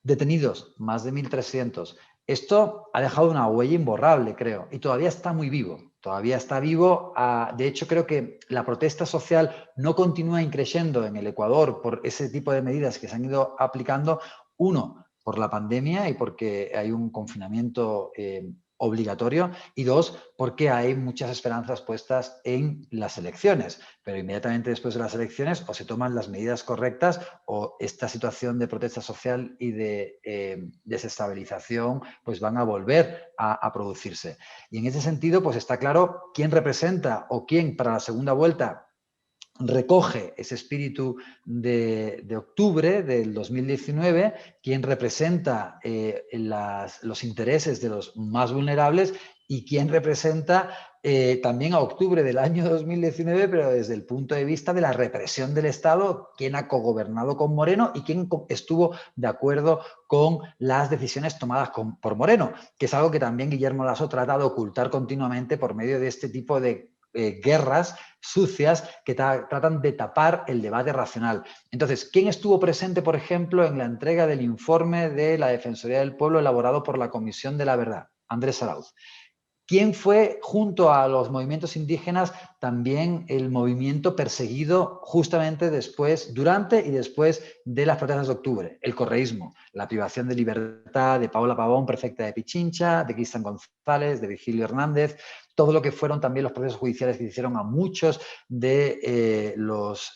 detenidos, más de 1.300. Esto ha dejado una huella imborrable, creo, y todavía está muy vivo. Todavía está vivo. De hecho, creo que la protesta social no continúa increciendo en el Ecuador por ese tipo de medidas que se han ido aplicando. Uno, por la pandemia y porque hay un confinamiento obligatorio, y dos, porque hay muchas esperanzas puestas en las elecciones, pero inmediatamente después de las elecciones o se toman las medidas correctas o esta situación de protesta social y de desestabilización pues van a volver a producirse. Y en ese sentido pues está claro quién representa o quién para la segunda vuelta recoge ese espíritu de octubre del 2019, quien representa los intereses de los más vulnerables y quién representa también a octubre del año 2019, pero desde el punto de vista de la represión del Estado, quién ha cogobernado con Moreno y quién estuvo de acuerdo con las decisiones tomadas por Moreno, que es algo que también Guillermo Lasso trata de ocultar continuamente por medio de este tipo de guerras sucias que tratan de tapar el debate racional. Entonces, ¿quién estuvo presente, por ejemplo, en la entrega del informe de la Defensoría del Pueblo elaborado por la Comisión de la Verdad? Andrés Arauz. ¿Quién fue, junto a los movimientos indígenas, también el movimiento perseguido justamente después, durante y después de las protestas de octubre? El correísmo, la privación de libertad de Paola Pavón, prefecta de Pichincha, de Cristian González, de Virgilio Hernández, todo lo que fueron también los procesos judiciales que hicieron a muchos de los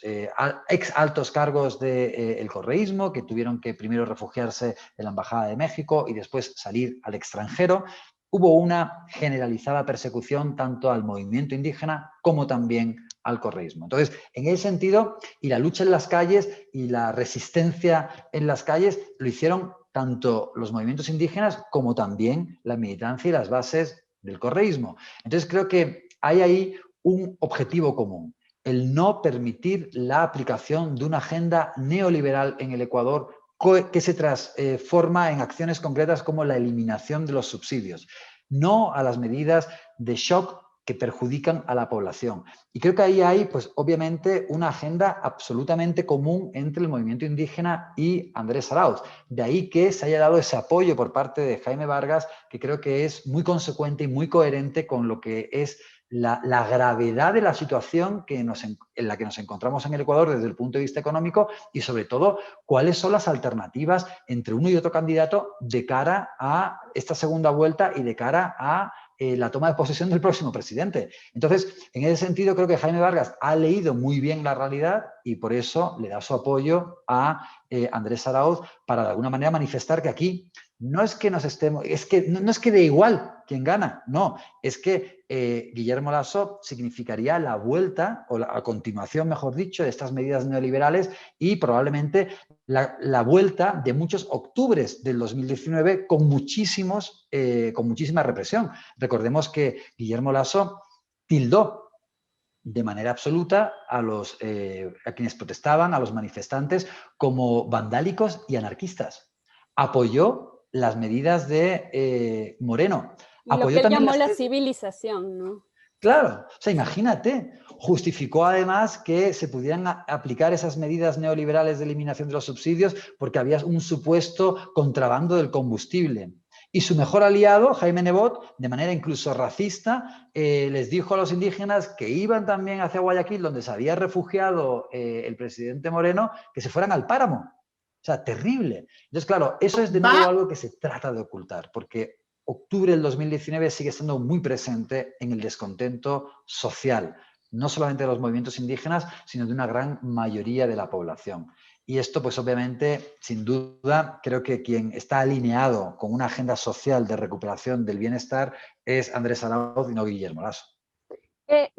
ex altos cargos del correísmo, que tuvieron que primero refugiarse en la Embajada de México y después salir al extranjero. Hubo una generalizada persecución tanto al movimiento indígena como también al correísmo. Entonces, en ese sentido, y la lucha en las calles y la resistencia en las calles lo hicieron tanto los movimientos indígenas como también la militancia y las bases del correísmo. Entonces, creo que hay ahí un objetivo común, el no permitir la aplicación de una agenda neoliberal en el Ecuador que se transforma en acciones concretas como la eliminación de los subsidios, no a las medidas de shock que perjudican a la población. Y creo que ahí hay, pues obviamente, una agenda absolutamente común entre el movimiento indígena y Andrés Arauz. De ahí que se haya dado ese apoyo por parte de Jaime Vargas, que creo que es muy consecuente y muy coherente con lo que es la gravedad de la situación en la que nos encontramos en el Ecuador desde el punto de vista económico y, sobre todo, cuáles son las alternativas entre uno y otro candidato de cara a esta segunda vuelta y de cara a la toma de posesión del próximo presidente. Entonces, en ese sentido, creo que Jaime Vargas ha leído muy bien la realidad y por eso le da su apoyo a Andrés Arauz para, de alguna manera, manifestar que aquí no es que nos estemos, no es que dé igual quién gana, no, es que Guillermo Lasso significaría la vuelta, o la continuación, mejor dicho, de estas medidas neoliberales y probablemente la vuelta de muchos octubres del 2019 con muchísima represión. Recordemos que Guillermo Lasso tildó de manera absoluta a quienes protestaban, a los manifestantes, como vandálicos y anarquistas. Apoyó las medidas de Moreno. Y lo que él llamó la civilización, ¿no? Claro, o sea, imagínate, justificó además que se pudieran aplicar esas medidas neoliberales de eliminación de los subsidios porque había un supuesto contrabando del combustible. Y su mejor aliado, Jaime Nebot, de manera incluso racista, les dijo a los indígenas que iban también hacia Guayaquil, donde se había refugiado el presidente Moreno, que se fueran al páramo. O sea, terrible. Entonces, claro, eso es de nuevo algo que se trata de ocultar, porque octubre del 2019 sigue estando muy presente en el descontento social, no solamente de los movimientos indígenas, sino de una gran mayoría de la población. Y esto, pues obviamente, sin duda, creo que quien está alineado con una agenda social de recuperación del bienestar es Andrés Arauz y no Guillermo Lasso.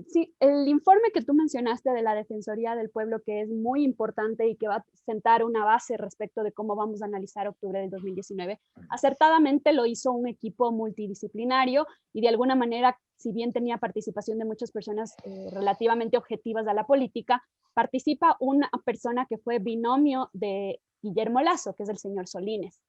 Sí, el informe que tú mencionaste de la Defensoría del Pueblo, que es muy importante y que va a sentar una base respecto de cómo vamos a analizar octubre del 2019, acertadamente lo hizo un equipo multidisciplinario y de alguna manera, si bien tenía participación de muchas personas relativamente objetivas a la política, participa una persona que fue binomio de Guillermo Lasso, que es el señor Solines.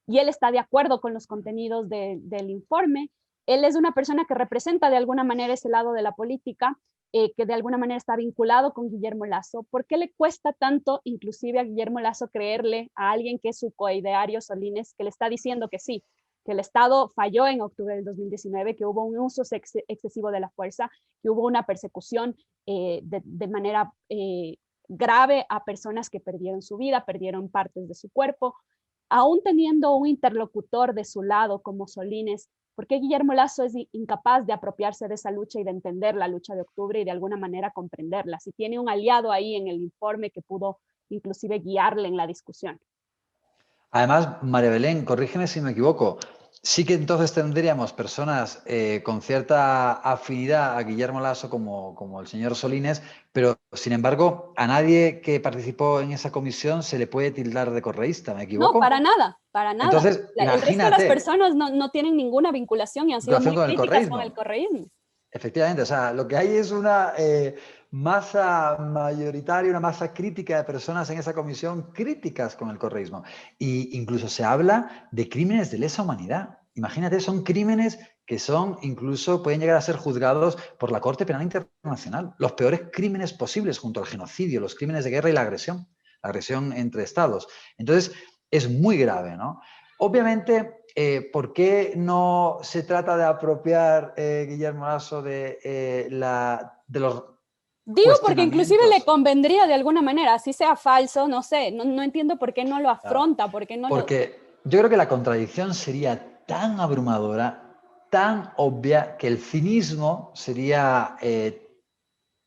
Y él está de acuerdo con los contenidos del informe. Él es una persona que representa de alguna manera ese lado de la política, que de alguna manera está vinculado con Guillermo Lasso. ¿Por qué le cuesta tanto, inclusive a Guillermo Lasso, creerle a alguien que es su coideario Solines, que le está diciendo que sí, que el Estado falló en octubre del 2019, que hubo un uso excesivo de la fuerza, que hubo una persecución de manera grave a personas que perdieron su vida, perdieron partes de su cuerpo? Aún teniendo un interlocutor de su lado como Solines, ¿por qué Guillermo Lasso es incapaz de apropiarse de esa lucha y de entender la lucha de octubre y de alguna manera comprenderla? Si tiene un aliado ahí en el informe que pudo inclusive guiarle en la discusión. Además, María Belén, corrígeme si me equivoco, sí que entonces tendríamos personas con cierta afinidad a Guillermo Lasso como el señor Solines, pero sin embargo a nadie que participó en esa comisión se le puede tildar de correísta, ¿me equivoco? No, para nada, para nada. Entonces, El resto de las imagínate, personas no tienen ninguna vinculación y han sido muy con el críticas con correísmo. el correísmo. Efectivamente, o sea, lo que hay es una masa mayoritaria, una masa crítica de personas en esa comisión críticas con el correísmo. Y incluso se habla de crímenes de lesa humanidad. Imagínate, son crímenes que son, incluso pueden llegar a ser juzgados por la Corte Penal Internacional. Los peores crímenes posibles junto al genocidio, los crímenes de guerra y la agresión entre estados. Entonces, es muy grave, ¿no? Obviamente, ¿por qué no se trata de apropiar Guillermo Lasso de los Digo porque inclusive le cuestionamientos? convendría de alguna manera, así sea falso, no sé, no entiendo por qué no lo afronta, por qué no lo... Porque yo creo que la contradicción sería tan abrumadora, tan obvia, que el cinismo sería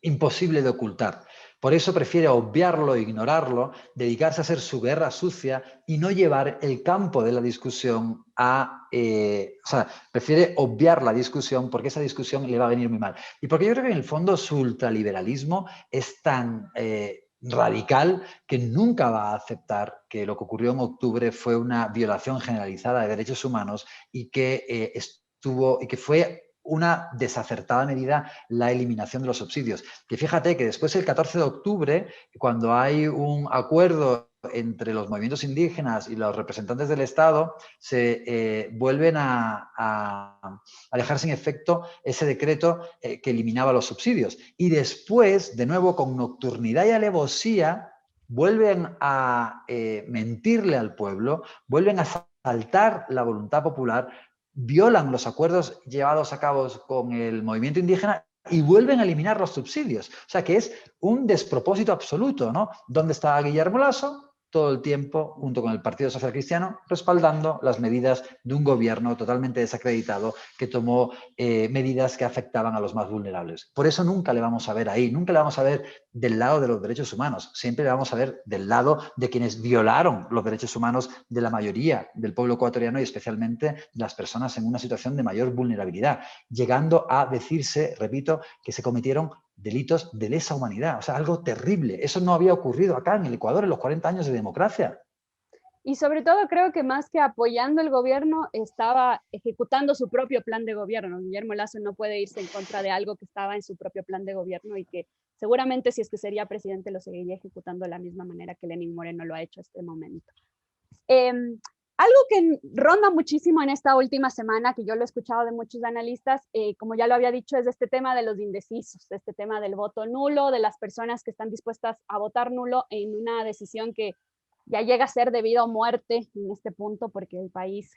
imposible de ocultar. Por eso prefiere obviarlo, ignorarlo, dedicarse a hacer su guerra sucia y no llevar el campo de la discusión a... o sea, prefiere obviar la discusión porque esa discusión le va a venir muy mal. Y porque yo creo que en el fondo su ultraliberalismo es tan radical que nunca va a aceptar que lo que ocurrió en octubre fue una violación generalizada de derechos humanos y que fue una desacertada medida la eliminación de los subsidios. Que fíjate que después el 14 de octubre, cuando hay un acuerdo entre los movimientos indígenas y los representantes del Estado, se vuelven a dejar sin efecto ese decreto que eliminaba los subsidios. Y después, de nuevo, con nocturnidad y alevosía, vuelven a mentirle al pueblo, vuelven a saltar la voluntad popular, violan los acuerdos llevados a cabo con el movimiento indígena y vuelven a eliminar los subsidios. O sea que es un despropósito absoluto, ¿no? ¿Dónde está Guillermo Lasso? Todo el tiempo, junto con el Partido Social Cristiano, respaldando las medidas de un gobierno totalmente desacreditado que tomó medidas que afectaban a los más vulnerables. Por eso nunca le vamos a ver ahí, nunca le vamos a ver del lado de los derechos humanos, siempre le vamos a ver del lado de quienes violaron los derechos humanos de la mayoría del pueblo ecuatoriano y especialmente de las personas en una situación de mayor vulnerabilidad, llegando a decirse, repito, que se cometieron delitos de lesa humanidad, o sea, algo terrible. Eso no había ocurrido acá en el Ecuador en los 40 años de democracia. Y sobre todo creo que más que apoyando el gobierno, estaba ejecutando su propio plan de gobierno. Guillermo Lasso no puede irse en contra de algo que estaba en su propio plan de gobierno y que seguramente si es que sería presidente lo seguiría ejecutando de la misma manera que Lenín Moreno lo ha hecho hasta este momento. Algo que ronda muchísimo en esta última semana, que yo lo he escuchado de muchos analistas, como ya lo había dicho, es este tema de los indecisos, este tema del voto nulo, de las personas que están dispuestas a votar nulo en una decisión que ya llega a ser de vida o muerte en este punto, porque el país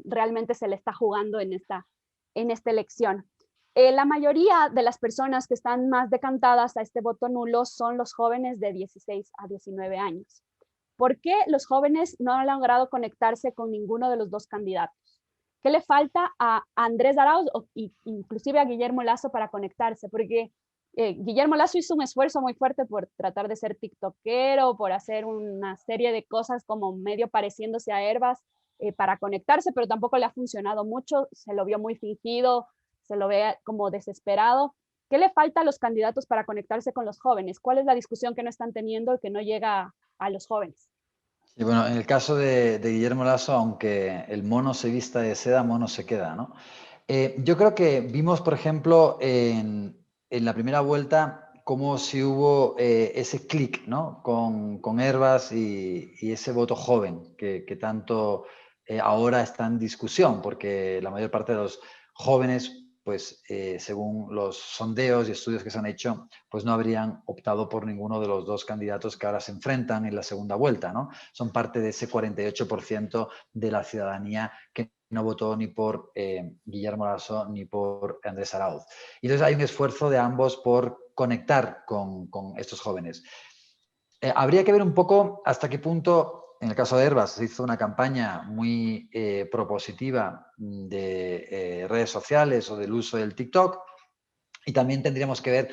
realmente se le está jugando en esta elección. La mayoría de las personas que están más decantadas a este voto nulo son los jóvenes de 16 a 19 años. ¿Por qué los jóvenes no han logrado conectarse con ninguno de los dos candidatos? ¿Qué le falta a Andrés Arauz o inclusive a Guillermo Lasso para conectarse? Porque Guillermo Lasso hizo un esfuerzo muy fuerte por tratar de ser tiktokero, por hacer una serie de cosas como medio pareciéndose a Herbas para conectarse, pero tampoco le ha funcionado mucho, se lo vio muy fingido, se lo ve como desesperado. ¿Qué le falta a los candidatos para conectarse con los jóvenes? ¿Cuál es la discusión que no están teniendo y que no llega a los jóvenes? Y bueno, en el caso de Guillermo Lasso, aunque el mono se vista de seda, mono se queda, ¿no? Yo creo que vimos, por ejemplo, en la primera vuelta, como si hubo ese clic, ¿no? Con Herbas y ese voto joven que tanto ahora está en discusión, porque la mayor parte de los jóvenes, pues según los sondeos y estudios que se han hecho, pues no habrían optado por ninguno de los dos candidatos que ahora se enfrentan en la segunda vuelta, ¿no? Son parte de ese 48% de la ciudadanía que no votó ni por Guillermo Lasso ni por Andrés Arauz. Y entonces hay un esfuerzo de ambos por conectar con estos jóvenes. Habría que ver un poco hasta qué punto, en el caso de Herbas, se hizo una campaña muy propositiva de redes sociales o del uso del TikTok, y también tendríamos que ver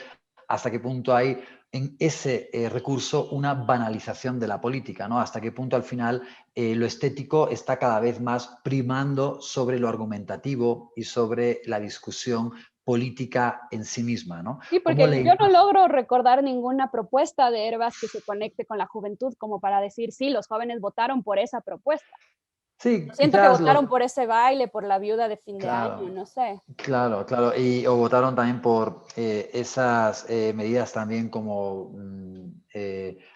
hasta qué punto hay en ese recurso una banalización de la política, ¿no? Hasta qué punto al final lo estético está cada vez más primando sobre lo argumentativo y sobre la discusión política en sí misma, ¿no? Sí, Cómo porque yo no logro recordar ninguna propuesta de Herbas que se conecte con la juventud como para decir, sí, los jóvenes votaron por esa propuesta. Sí, Siento que quizás votaron por ese baile, por la viuda de fin de año, claro. no sé. Claro, claro. O votaron también por esas medidas también como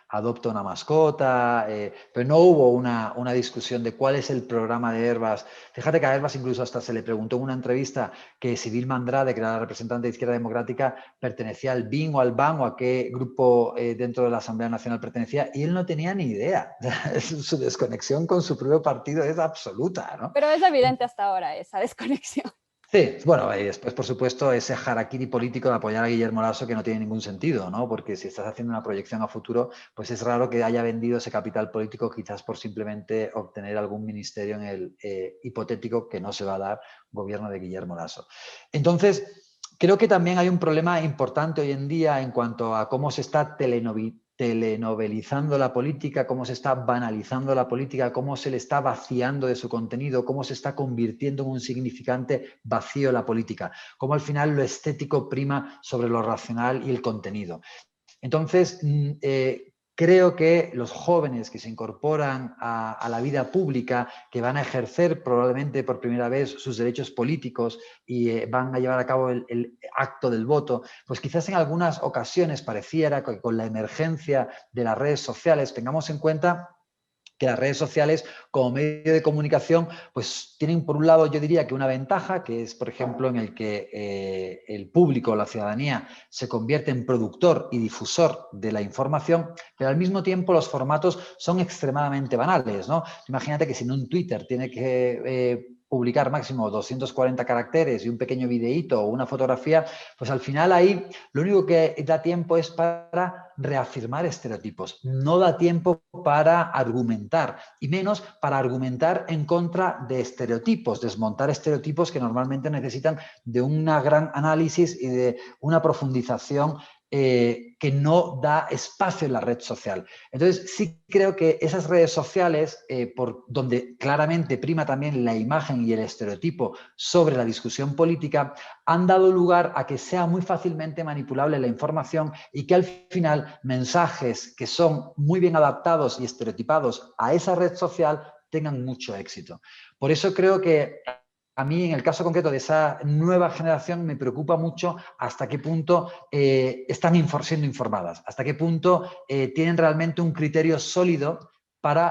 adopta una mascota, pero no hubo una discusión de cuál es el programa de Herbas. Fíjate que a Herbas incluso hasta se le preguntó en una entrevista que si Vilma Andrade, que era la representante de Izquierda Democrática, pertenecía al BIN o al BAN o a qué grupo dentro de la Asamblea Nacional pertenecía, y él no tenía ni idea. Su desconexión con su propio partido es absoluta, ¿no? Pero es evidente hasta ahora esa desconexión. Sí, bueno, y después, por supuesto, ese harakiri político de apoyar a Guillermo Lasso que no tiene ningún sentido, ¿no? Porque si estás haciendo una proyección a futuro, pues es raro que haya vendido ese capital político quizás por simplemente obtener algún ministerio en el hipotético que no se va a dar gobierno de Guillermo Lasso. Entonces, creo que también hay un problema importante hoy en día en cuanto a cómo se está telenovelizando la política, cómo se está banalizando la política, cómo se le está vaciando de su contenido, cómo se está convirtiendo en un significante vacío la política, cómo al final lo estético prima sobre lo racional y el contenido. Entonces, creo que los jóvenes que se incorporan a la vida pública, que van a ejercer probablemente por primera vez sus derechos políticos y van a llevar a cabo el acto del voto, pues quizás en algunas ocasiones pareciera que con la emergencia de las redes sociales tengamos en cuenta que las redes sociales como medio de comunicación pues tienen por un lado yo diría que una ventaja que es por ejemplo en el que el público, la ciudadanía se convierte en productor y difusor de la información, pero al mismo tiempo los formatos son extremadamente banales, ¿no? Imagínate que si en un Twitter tiene que publicar máximo 240 caracteres y un pequeño videíto o una fotografía, pues al final ahí lo único que da tiempo es para reafirmar estereotipos. No da tiempo para argumentar y menos para argumentar en contra de estereotipos, desmontar estereotipos que normalmente necesitan de un gran análisis y de una profundización que no da espacio en la red social. Entonces, sí creo que esas redes sociales, por donde claramente prima también la imagen y el estereotipo sobre la discusión política, han dado lugar a que sea muy fácilmente manipulable la información y que al final mensajes que son muy bien adaptados y estereotipados a esa red social tengan mucho éxito. Por eso creo que a mí, en el caso concreto de esa nueva generación, me preocupa mucho hasta qué punto están siendo informadas, hasta qué punto tienen realmente un criterio sólido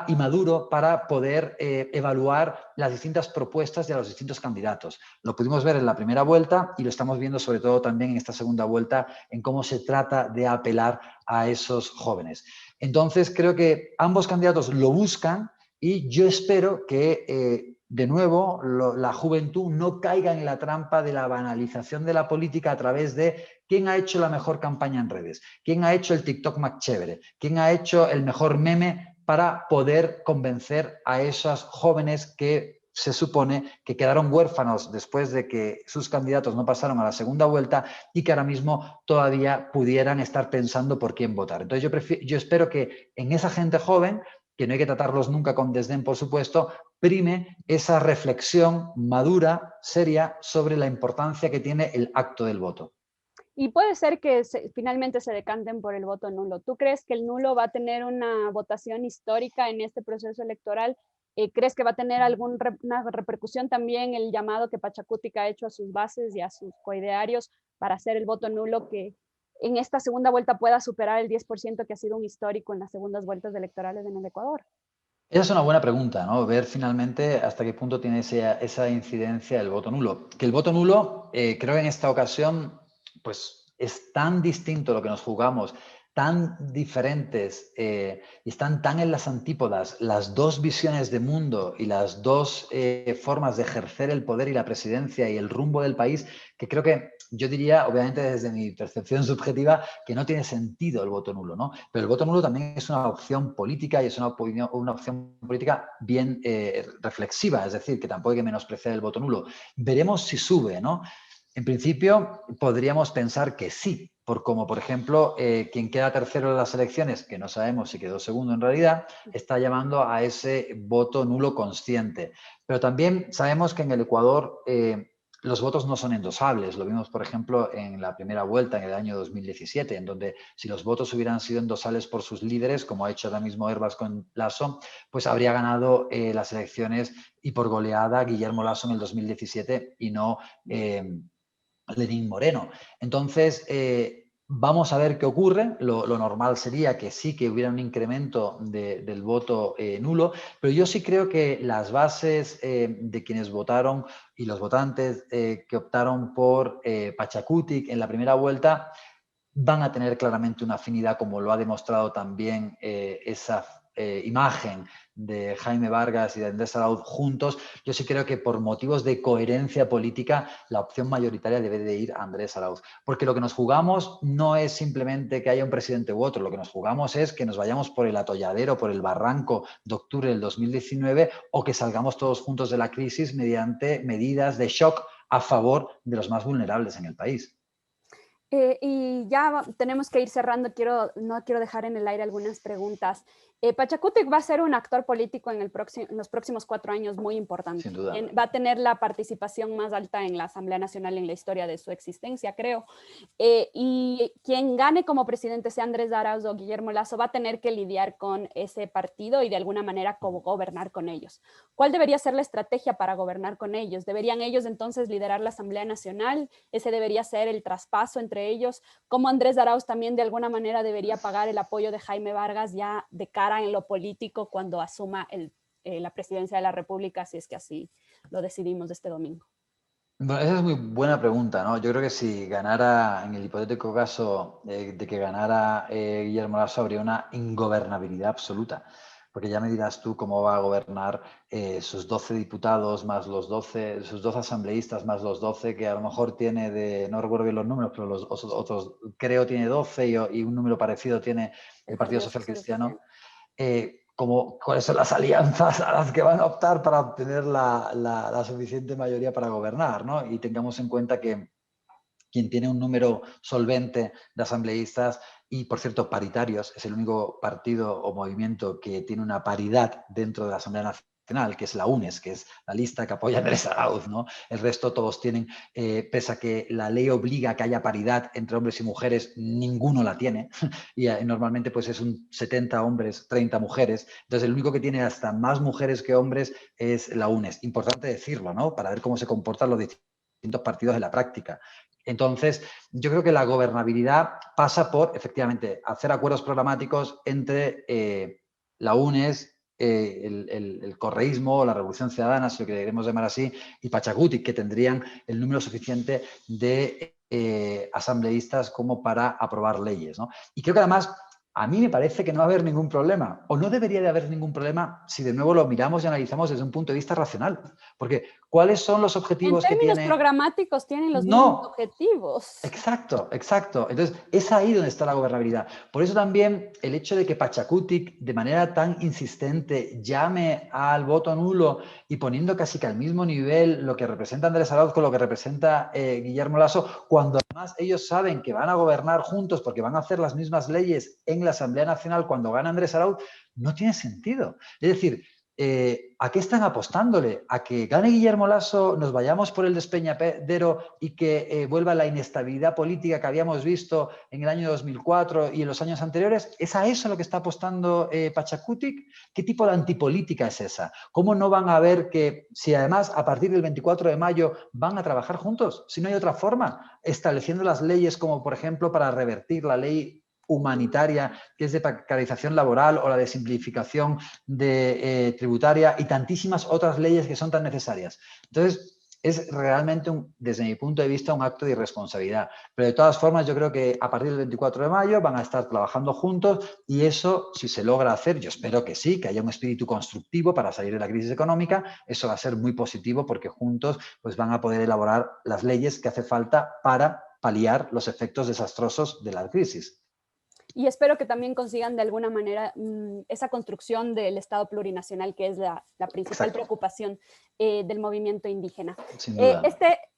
y maduro para poder evaluar las distintas propuestas de los distintos candidatos. Lo pudimos ver en la primera vuelta y lo estamos viendo sobre todo también en esta segunda vuelta en cómo se trata de apelar a esos jóvenes. Entonces, creo que ambos candidatos lo buscan y yo espero que de nuevo, la juventud no caiga en la trampa de la banalización de la política a través de quién ha hecho la mejor campaña en redes, quién ha hecho el TikTok más chévere, quién ha hecho el mejor meme para poder convencer a esos jóvenes que se supone que quedaron huérfanos después de que sus candidatos no pasaron a la segunda vuelta y que ahora mismo todavía pudieran estar pensando por quién votar. Entonces yo espero que en esa gente joven, que no hay que tratarlos nunca con desdén, por supuesto, prime esa reflexión madura, seria, sobre la importancia que tiene el acto del voto. Y puede ser que finalmente se decanten por el voto nulo. ¿Tú crees que el nulo va a tener una votación histórica en este proceso electoral? ¿Crees que va a tener una repercusión también el llamado que Pachacutic ha hecho a sus bases y a sus coidearios para hacer el voto nulo que en esta segunda vuelta pueda superar el 10% que ha sido un histórico en las segundas vueltas electorales en el Ecuador? Esa es una buena pregunta, ¿no? Ver finalmente hasta qué punto tiene esa incidencia el voto nulo. Que el voto nulo, creo que en esta ocasión, pues es tan distinto lo que nos jugamos, tan diferentes y están tan en las antípodas las dos visiones de mundo y las dos formas de ejercer el poder y la presidencia y el rumbo del país, que creo que yo diría, obviamente desde mi percepción subjetiva, que no tiene sentido el voto nulo, ¿no? Pero el voto nulo también es una opción política y es una opción política bien reflexiva, es decir, que tampoco hay que menospreciar el voto nulo. Veremos si sube, ¿no? En principio, podríamos pensar que sí, como por ejemplo, quien queda tercero en las elecciones, que no sabemos si quedó segundo en realidad, está llamando a ese voto nulo consciente. Pero también sabemos que en el Ecuador los votos no son endosables. Lo vimos, por ejemplo, en la primera vuelta en el año 2017, en donde si los votos hubieran sido endosables por sus líderes, como ha hecho ahora mismo Herbas con Lasso, pues habría ganado las elecciones y por goleada Guillermo Lasso en el 2017 y no Lenín Moreno. Entonces, vamos a ver qué ocurre. Lo normal sería que sí que hubiera un incremento del voto nulo, pero yo sí creo que las bases de quienes votaron y los votantes que optaron por Pachacutic en la primera vuelta van a tener claramente una afinidad, como lo ha demostrado también esa imagen de Jaime Vargas y de Andrés Arauz juntos. Yo sí creo que por motivos de coherencia política la opción mayoritaria debe de ir a Andrés Arauz, porque lo que nos jugamos no es simplemente que haya un presidente u otro, lo que nos jugamos es que nos vayamos por el atolladero, por el barranco de octubre del 2019 o que salgamos todos juntos de la crisis mediante medidas de shock a favor de los más vulnerables en el país. Y ya tenemos que ir cerrando, no quiero dejar en el aire algunas preguntas. Pachacutic va a ser un actor político en los próximos 4 años muy importante. Sin duda. Va a tener la participación más alta en la Asamblea Nacional en la historia de su existencia, creo. Y quien gane como presidente, sea Andrés Arauz o Guillermo Lasso, va a tener que lidiar con ese partido y de alguna manera como gobernar con ellos. ¿Cuál debería ser la estrategia para gobernar con ellos? ¿Deberían ellos entonces liderar la Asamblea Nacional? ¿Ese debería ser el traspaso entre ellos? ¿Cómo Andrés Arauz también de alguna manera debería pagar el apoyo de Jaime Vargas ya de cara en lo político cuando asuma la presidencia de la República, si es que así lo decidimos este domingo? Bueno, esa es muy buena pregunta, ¿no? Yo creo que si ganara, en el hipotético caso de que ganara Guillermo Lasso, habría una ingobernabilidad absoluta. Porque ya me dirás tú cómo va a gobernar sus 12 diputados más sus 12 asambleístas más los 12 que a lo mejor tiene no recuerdo bien los números, pero los otros creo tiene 12 y un número parecido tiene el Partido Social Cristiano. ¿Cuáles son las alianzas a las que van a optar para obtener la suficiente mayoría para gobernar, ¿no? Y tengamos en cuenta que quien tiene un número solvente de asambleístas y, por cierto, paritarios, es el único partido o movimiento que tiene una paridad dentro de la Asamblea Nacional, que es la UNES, que es la lista que apoya a Andrés Arauz, ¿no? El resto todos tienen, pese a que la ley obliga a que haya paridad entre hombres y mujeres, ninguno la tiene. Y normalmente pues es un 70 hombres, 30 mujeres. Entonces el único que tiene hasta más mujeres que hombres es la UNES. Importante decirlo, ¿no? Para ver cómo se comportan los distintos partidos en la práctica. Entonces, yo creo que la gobernabilidad pasa por, efectivamente, hacer acuerdos programáticos entre la UNES, el correísmo, la Revolución Ciudadana, si lo queremos llamar así, y Pachacutic, que tendrían el número suficiente de asambleístas como para aprobar leyes, ¿no? Y creo que además, a mí me parece que no va a haber ningún problema, o no debería de haber ningún problema si de nuevo lo miramos y analizamos desde un punto de vista racional. Porque, ¿cuáles son los objetivos que tiene? En términos programáticos tienen los mismos objetivos. Exacto, exacto. Entonces, es ahí donde está la gobernabilidad. Por eso también el hecho de que Pachacutic, de manera tan insistente, llame al voto nulo y poniendo casi que al mismo nivel lo que representa Andrés Arauz con lo que representa Guillermo Lasso, cuando además ellos saben que van a gobernar juntos porque van a hacer las mismas leyes en la Asamblea Nacional cuando gana Andrés Arauz, no tiene sentido. Es decir, ¿a qué están apostándole? ¿A que gane Guillermo Lasso, nos vayamos por el despeñadero y que vuelva la inestabilidad política que habíamos visto en el año 2004 y en los años anteriores? ¿Es a eso lo que está apostando Pachacutic? ¿Qué tipo de antipolítica es esa? ¿Cómo no van a ver que si además a partir del 24 de mayo van a trabajar juntos? Si no hay otra forma, estableciendo las leyes como por ejemplo para revertir la ley humanitaria, que es de precarización laboral, o la de simplificación tributaria y tantísimas otras leyes que son tan necesarias. Entonces, es realmente, desde mi punto de vista, un acto de irresponsabilidad. Pero de todas formas, yo creo que a partir del 24 de mayo van a estar trabajando juntos y eso, si se logra hacer, yo espero que sí, que haya un espíritu constructivo para salir de la crisis económica, eso va a ser muy positivo porque juntos pues, van a poder elaborar las leyes que hace falta para paliar los efectos desastrosos de la crisis. Y espero que también consigan de alguna manera esa construcción del Estado plurinacional, que es la principal preocupación del movimiento indígena. Sin duda.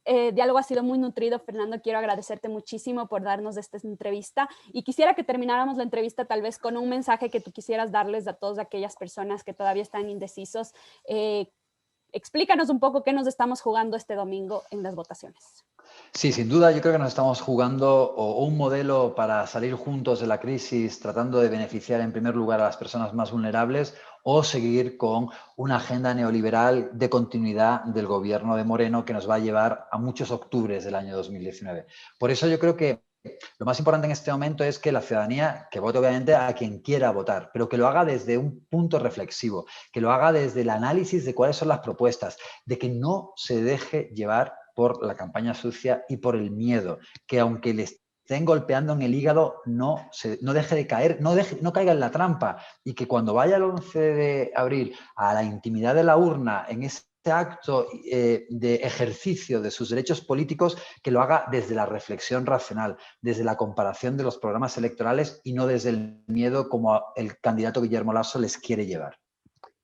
diálogo ha sido muy nutrido. Fernando, quiero agradecerte muchísimo por darnos esta entrevista y quisiera que termináramos la entrevista tal vez con un mensaje que tú quisieras darles a todas aquellas personas que todavía están indecisos. Explícanos un poco qué nos estamos jugando este domingo en las votaciones. Sí, sin duda yo creo que nos estamos jugando un modelo para salir juntos de la crisis, tratando de beneficiar en primer lugar a las personas más vulnerables, o seguir con una agenda neoliberal de continuidad del gobierno de Moreno que nos va a llevar a muchos octubres del año 2019. Por eso yo creo que lo más importante en este momento es que la ciudadanía, que vote obviamente a quien quiera votar, pero que lo haga desde un punto reflexivo, que lo haga desde el análisis de cuáles son las propuestas, de que no se deje llevar por la campaña sucia y por el miedo, que aunque les estén golpeando en el hígado, no deje de caer, no caiga en la trampa, y que cuando vaya el 11 de abril a la intimidad de la urna, en ese acto de ejercicio de sus derechos políticos, que lo haga desde la reflexión racional, desde la comparación de los programas electorales y no desde el miedo como el candidato Guillermo Lasso les quiere llevar.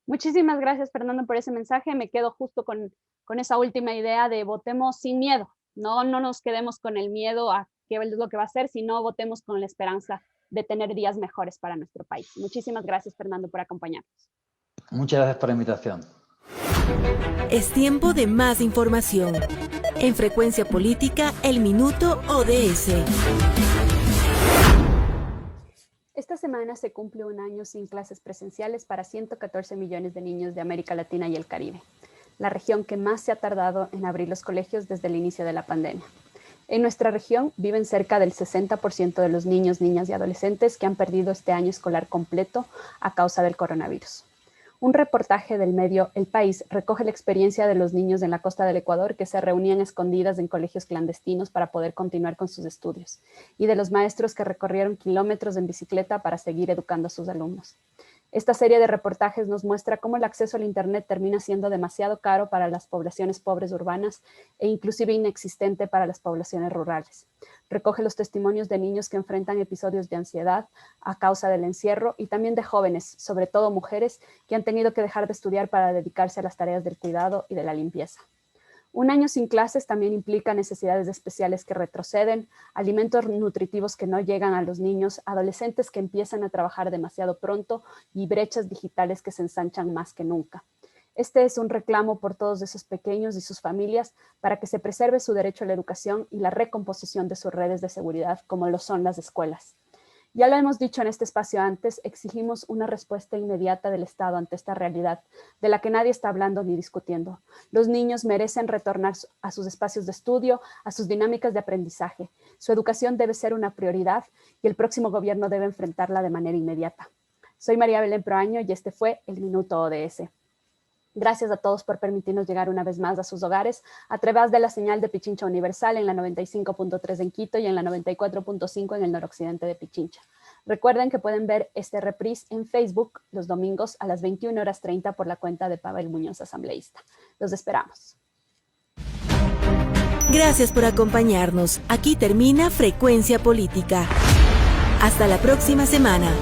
Muchísimas gracias, Fernando, por ese mensaje. Me quedo justo con esa última idea de votemos sin miedo. No nos quedemos con el miedo a qué es lo que va a ser, sino votemos con la esperanza de tener días mejores para nuestro país. Muchísimas gracias, Fernando, por acompañarnos. Muchas gracias por la invitación. Es tiempo de más información. En Frecuencia Política, el Minuto ODS. Esta semana se cumple un año sin clases presenciales para 114 millones de niños de América Latina y el Caribe, la región que más se ha tardado en abrir los colegios desde el inicio de la pandemia. En nuestra región viven cerca del 60% de los niños, niñas y adolescentes que han perdido este año escolar completo a causa del coronavirus. Un reportaje del medio El País recoge la experiencia de los niños en la costa del Ecuador que se reunían escondidas en colegios clandestinos para poder continuar con sus estudios, y de los maestros que recorrieron kilómetros en bicicleta para seguir educando a sus alumnos. Esta serie de reportajes nos muestra cómo el acceso al Internet termina siendo demasiado caro para las poblaciones pobres urbanas e inclusive inexistente para las poblaciones rurales. Recoge los testimonios de niños que enfrentan episodios de ansiedad a causa del encierro y también de jóvenes, sobre todo mujeres, que han tenido que dejar de estudiar para dedicarse a las tareas del cuidado y de la limpieza. Un año sin clases también implica necesidades especiales que retroceden, alimentos nutritivos que no llegan a los niños, adolescentes que empiezan a trabajar demasiado pronto y brechas digitales que se ensanchan más que nunca. Este es un reclamo por todos esos pequeños y sus familias para que se preserve su derecho a la educación y la recomposición de sus redes de seguridad, como lo son las escuelas. Ya lo hemos dicho en este espacio antes, exigimos una respuesta inmediata del Estado ante esta realidad, de la que nadie está hablando ni discutiendo. Los niños merecen retornar a sus espacios de estudio, a sus dinámicas de aprendizaje. Su educación debe ser una prioridad y el próximo gobierno debe enfrentarla de manera inmediata. Soy María Belén Proaño y este fue el Minuto ODS. Gracias a todos por permitirnos llegar una vez más a sus hogares a través de la señal de Pichincha Universal en la 95.3 en Quito y en la 94.5 en el noroccidente de Pichincha. Recuerden que pueden ver este reprise en Facebook los domingos a las 21:30 por la cuenta de Pavel Muñoz Asambleísta. Los esperamos. Gracias por acompañarnos. Aquí termina Frecuencia Política. Hasta la próxima semana.